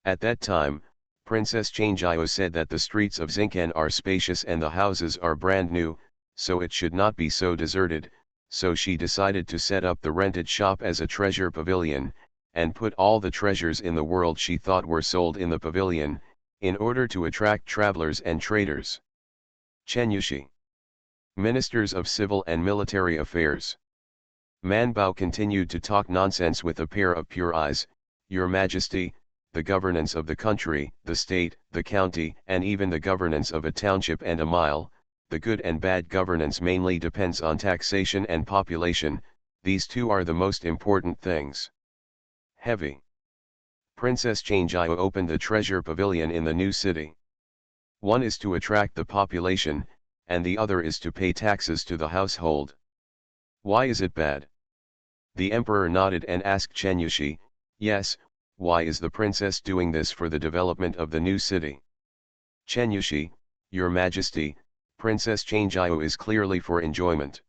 At that time, Princess Changio said that the streets of Xinkan are spacious and the houses are brand new, so it should not be so deserted, so she decided to set up the rented shop as a treasure pavilion, and put all the treasures in the world she thought were sold in the pavilion, in order to attract travelers and traders. Chen Yushi. Ministers of Civil and Military Affairs. Man Bao continued to talk nonsense with a pair of pure eyes. "Your Majesty, the governance of the country, the state, the county, and even the governance of a township and a mile, the good and bad governance mainly depends on taxation and population, these two are the most important things." Heavy. Princess Changio opened the treasure pavilion in the new city. One is to attract the population, and the other is to pay taxes to the household. Why is it bad? The emperor nodded and asked Chen Yushi, "Yes, why is the princess doing this for the development of the new city?" Chen Yushi, "Your Majesty, Princess Changio is clearly for enjoyment.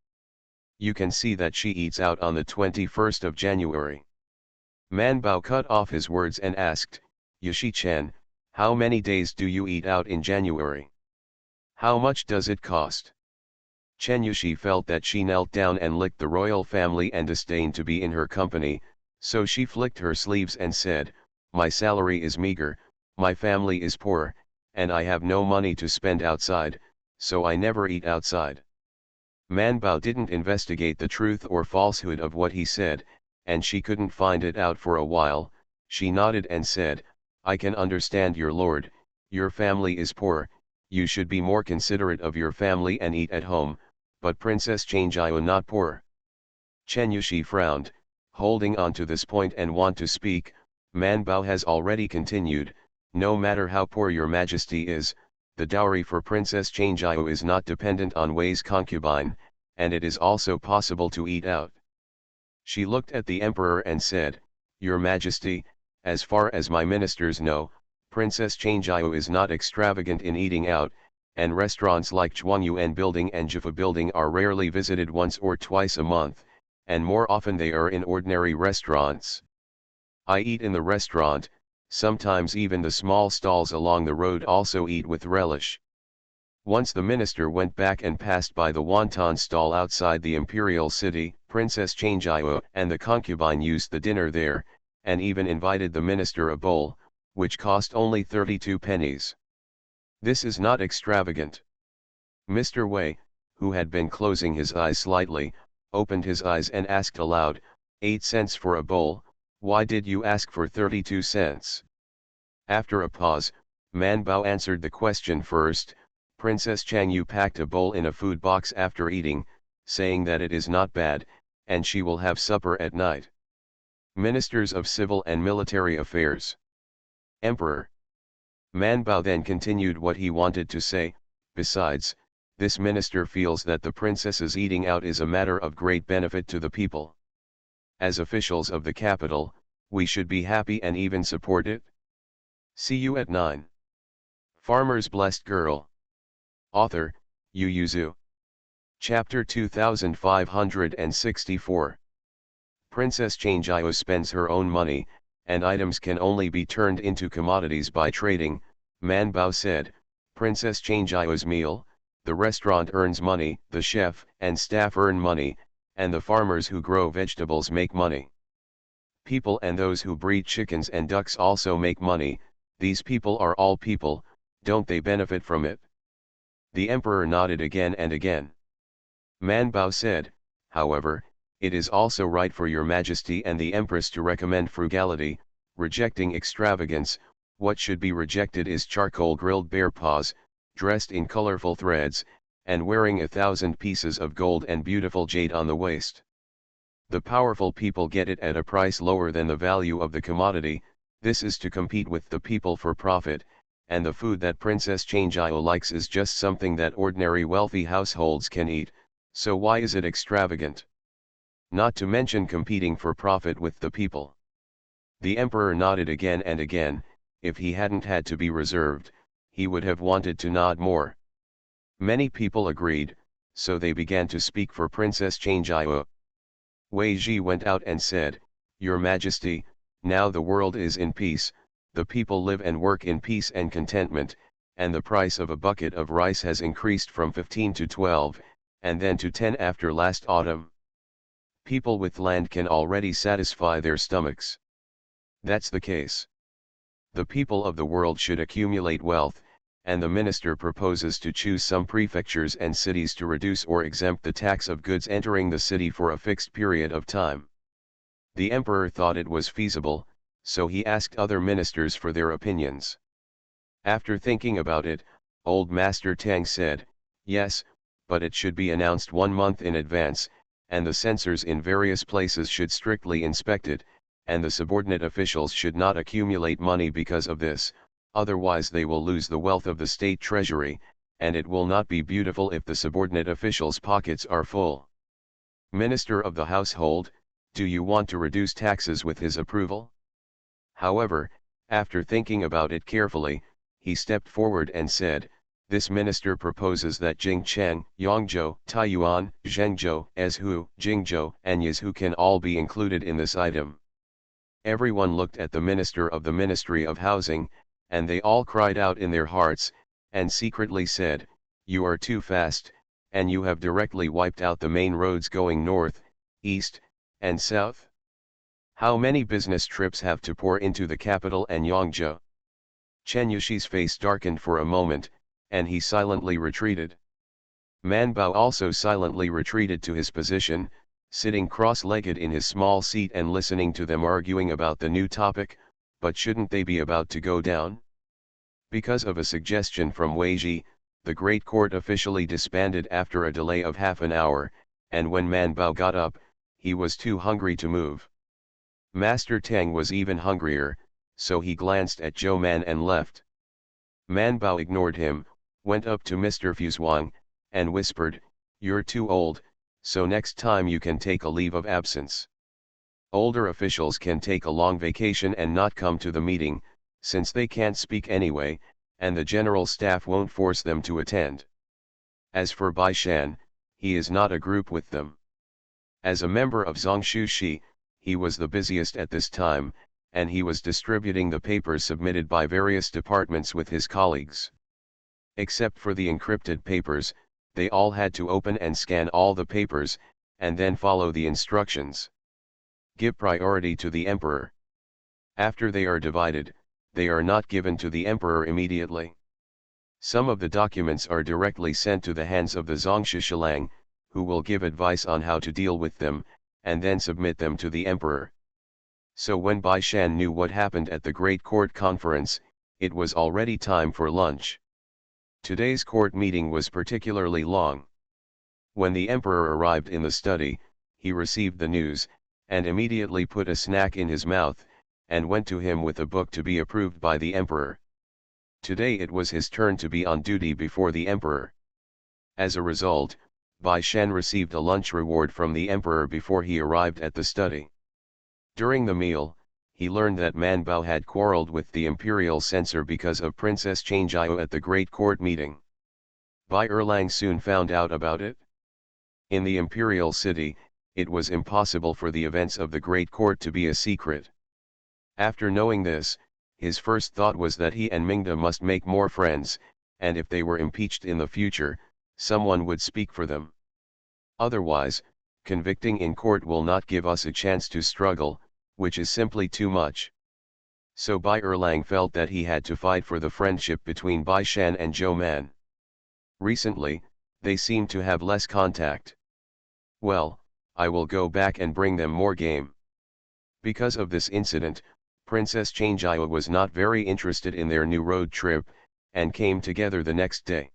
You can see that she eats out on the 21st of January. Man Bao cut off his words and asked, "Yushi Chen, how many days do you eat out in January? How much does it cost?" Chen Yushi felt that she knelt down and licked the royal family and disdained to be in her company, so she flicked her sleeves and said, "My salary is meager, my family is poor, and I have no money to spend outside, so I never eat outside." Man Bao didn't investigate the truth or falsehood of what he said, and she couldn't find it out for a while. She nodded and said, "I can understand your lord, your family is poor, you should be more considerate of your family and eat at home, but Princess Changio not poor." Chen Yushi frowned, Holding on to this point and want to speak, Man Bao has already continued, no matter how poor your majesty is, the dowry for Princess Changjiao is not dependent on Wei's concubine, and it is also possible to eat out. She looked at the emperor and said, Your Majesty, as far as my ministers know, Princess Changjiao is not extravagant in eating out, and restaurants like Chuangyuan Building and Jifa Building are rarely visited once or twice a month, and more often they are in ordinary restaurants. I eat in the restaurant, sometimes even the small stalls along the road also eat with relish. Once the minister went back and passed by the wonton stall outside the imperial city. Princess Changjiao and the concubine used the dinner there, and even invited the minister a bowl, which cost only 32 pennies. This is not extravagant. Mr. Wei, who had been closing his eyes slightly, opened his eyes and asked aloud, 8 cents for a bowl, why did you ask for 32 cents? After a pause, Man Bao answered the question first. Princess Changyu packed a bowl in a food box after eating, saying that it is not bad, and she will have supper at night. Ministers of Civil and Military Affairs. Emperor. Man Bao then continued what he wanted to say. Besides, this minister feels that the princess's eating out is a matter of great benefit to the people. As officials of the capital, we should be happy and even support it. See you at 9. Farmer's Blessed Girl. Author, Yu Yuzu. Chapter 2564. Princess Changjiao spends her own money, and items can only be turned into commodities by trading. Man Bao said, Princess Changjiao's meal, the restaurant earns money, the chef and staff earn money, and the farmers who grow vegetables make money. People and those who breed chickens and ducks also make money. These people are all people, don't they benefit from it? The emperor nodded again and again. Man Bao said, however, it is also right for your majesty and the empress to recommend frugality, rejecting extravagance. What should be rejected is charcoal grilled bear paws, dressed in colorful threads, and wearing 1,000 pieces of gold and beautiful jade on the waist. The powerful people get it at a price lower than the value of the commodity. This is to compete with the people for profit, and the food that Princess Changjiao likes is just something that ordinary wealthy households can eat, so why is it extravagant? Not to mention competing for profit with the people. The emperor nodded again and again. If he hadn't had to be reserved, he would have wanted to nod more. Many people agreed, so they began to speak for Princess Changjiao. Wei Ji went out and said, Your Majesty, now the world is in peace, the people live and work in peace and contentment, and the price of a bucket of rice has increased from 15 to 12, and then to 10 after last autumn. People with land can already satisfy their stomachs. That's the case. The people of the world should accumulate wealth, and the minister proposes to choose some prefectures and cities to reduce or exempt the tax of goods entering the city for a fixed period of time. The emperor thought it was feasible, so he asked other ministers for their opinions. After thinking about it, old Master Tang said, yes, but it should be announced 1 month in advance, and the censors in various places should strictly inspect it, and the subordinate officials should not accumulate money because of this, otherwise they will lose the wealth of the state treasury, and it will not be beautiful if the subordinate officials' pockets are full. Minister of the Household, do you want to reduce taxes with his approval? However, after thinking about it carefully, he stepped forward and said, this minister proposes that Jingcheng, Yangzhou, Taiyuan, Zhengzhou, Ezhou, Jingzhou, and Yizhou can all be included in this item. Everyone looked at the minister of the Ministry of Housing, and they all cried out in their hearts, and secretly said, you are too fast, and you have directly wiped out the main roads going north, east, and south. How many business trips have to pour into the capital and Yangzhou? Chen Yushi's face darkened for a moment, and he silently retreated. Man Bao also silently retreated to his position, sitting cross-legged in his small seat and listening to them arguing about the new topic. But shouldn't they be about to go down? Because of a suggestion from Wei Ji, the great court officially disbanded after a delay of half an hour, and when Man Bao got up, he was too hungry to move. Master Tang was even hungrier, so he glanced at Zhou Man and left. Man Bao ignored him, went up to Mr. Fuzhuang, and whispered, "You're too old, so next time you can take a leave of absence. Older officials can take a long vacation and not come to the meeting, since they can't speak anyway, and the general staff won't force them to attend. As for Bai Shan, he is not a group with them." As a member of Zongshu Shi, he was the busiest at this time, and he was distributing the papers submitted by various departments with his colleagues. Except for the encrypted papers, they all had to open and scan all the papers, and then follow the instructions. Give priority to the emperor. After they are divided, they are not given to the emperor immediately. Some of the documents are directly sent to the hands of the Zongshu Shilang, who will give advice on how to deal with them, and then submit them to the emperor. So when Bai Shan knew what happened at the Great Court Conference, it was already time for lunch. Today's court meeting was particularly long. When the emperor arrived in the study, he received the news, and immediately put a snack in his mouth, and went to him with a book to be approved by the emperor. Today it was his turn to be on duty before the emperor. As a result, Bai Shan received a lunch reward from the emperor before he arrived at the study. During the meal, he learned that Man Bao had quarreled with the imperial censor because of Princess Changjiao at the great court meeting. Bai Erlang soon found out about it. In the imperial city, it was impossible for the events of the great court to be a secret. After knowing this, his first thought was that he and Mingda must make more friends, and if they were impeached in the future, someone would speak for them. Otherwise, convicting in court will not give us a chance to struggle, which is simply too much. So Bai Erlang felt that he had to fight for the friendship between Bai Shan and Zhou Man. Recently, they seemed to have less contact. Well, I will go back and bring them more game. Because of this incident, Princess Changjiao was not very interested in their new road trip, and came together the next day.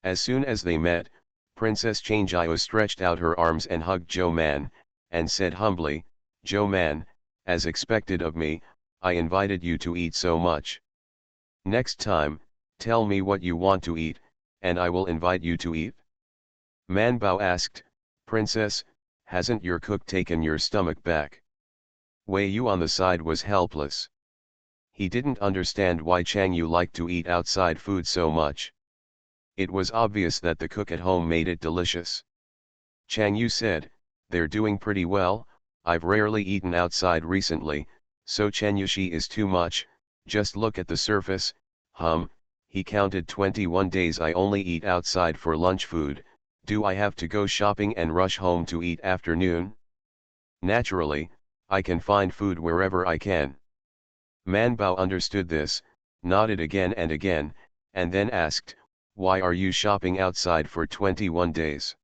As soon as they met, Princess Changjiao stretched out her arms and hugged Zhou Man, and said humbly, "Zhou Man, as expected of me, I invited you to eat so much. Next time, tell me what you want to eat, and I will invite you to eat." Man Bao asked, "Princess, hasn't your cook taken your stomach back?" Wei Yu on the side was helpless. He didn't understand why Chang Yu liked to eat outside food so much. It was obvious that the cook at home made it delicious. Chang Yu said, "They're doing pretty well, I've rarely eaten outside recently, so Chen Yushi is too much, just look at the surface, he counted 21 days I only eat outside for lunch food, do I have to go shopping and rush home to eat afternoon? Naturally, I can find food wherever I can." Man Bao understood this, nodded again, and then asked, "Why are you shopping outside for 21 days?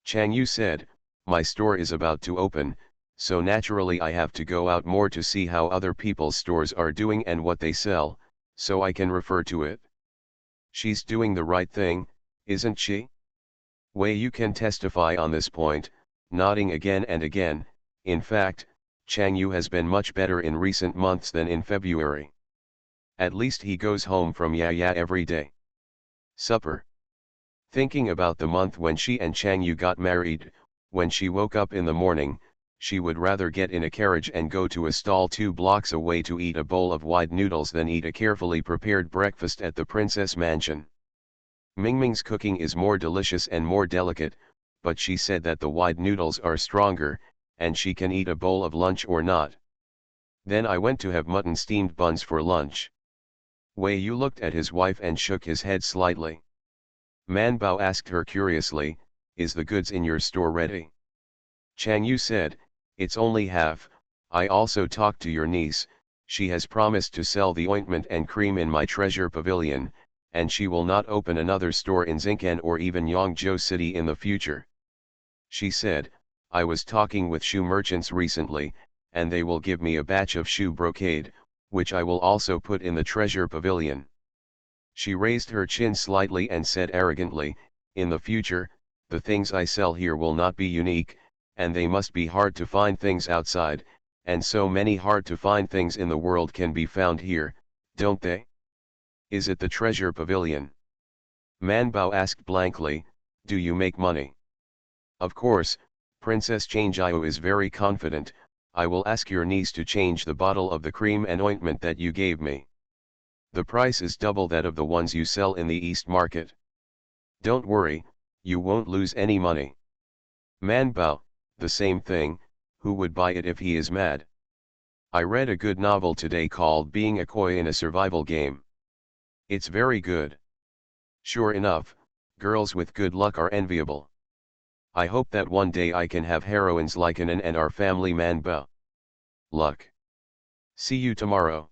Chang Yu said, "My store is about to open, so naturally I have to go out more to see how other people's stores are doing and what they sell, so I can refer to it." She's doing the right thing, isn't she? Wei Yu can testify on this point, nodding again and again. In fact, Chang Yu has been much better in recent months than in February. At least he goes home from Ya every day. Supper. Thinking about the month when she and Chang Yu got married, when she woke up in the morning, she would rather get in a carriage and go to a stall 2 blocks away to eat a bowl of wide noodles than eat a carefully prepared breakfast at the Princess Mansion. Mingming's cooking is more delicious and more delicate, but she said that the wide noodles are stronger, and she can eat a bowl of lunch or not. Then I went to have mutton steamed buns for lunch. Wei Yu looked at his wife and shook his head slightly. Man Bao asked her curiously, "Is the goods in your store ready?" Chang Yu said, "It's only half, I also talked to your niece, she has promised to sell the ointment and cream in my treasure pavilion, and she will not open another store in Xinkan or even Yangzhou City in the future. She said, I was talking with shoe merchants recently, and they will give me a batch of shoe brocade, which I will also put in the treasure pavilion." She raised her chin slightly and said arrogantly, "In the future, the things I sell here will not be unique, and they must be hard to find things outside, and so many hard to find things in the world can be found here, don't they? Is it the treasure pavilion? Man Bao asked blankly, do you make money? Of course, Princess Changjiao is very confident. I will ask your niece to change the bottle of the cream and ointment that you gave me. The price is double that of the ones you sell in the East Market. Don't worry, you won't lose any money. Man Bao, the same thing, who would buy it if he is mad? I read a good novel today called Being a Koi in a Survival Game. It's very good. Sure enough, girls with good luck are enviable. I hope that one day I can have heroines like Anan and our family Man Bao. Luck. See you tomorrow.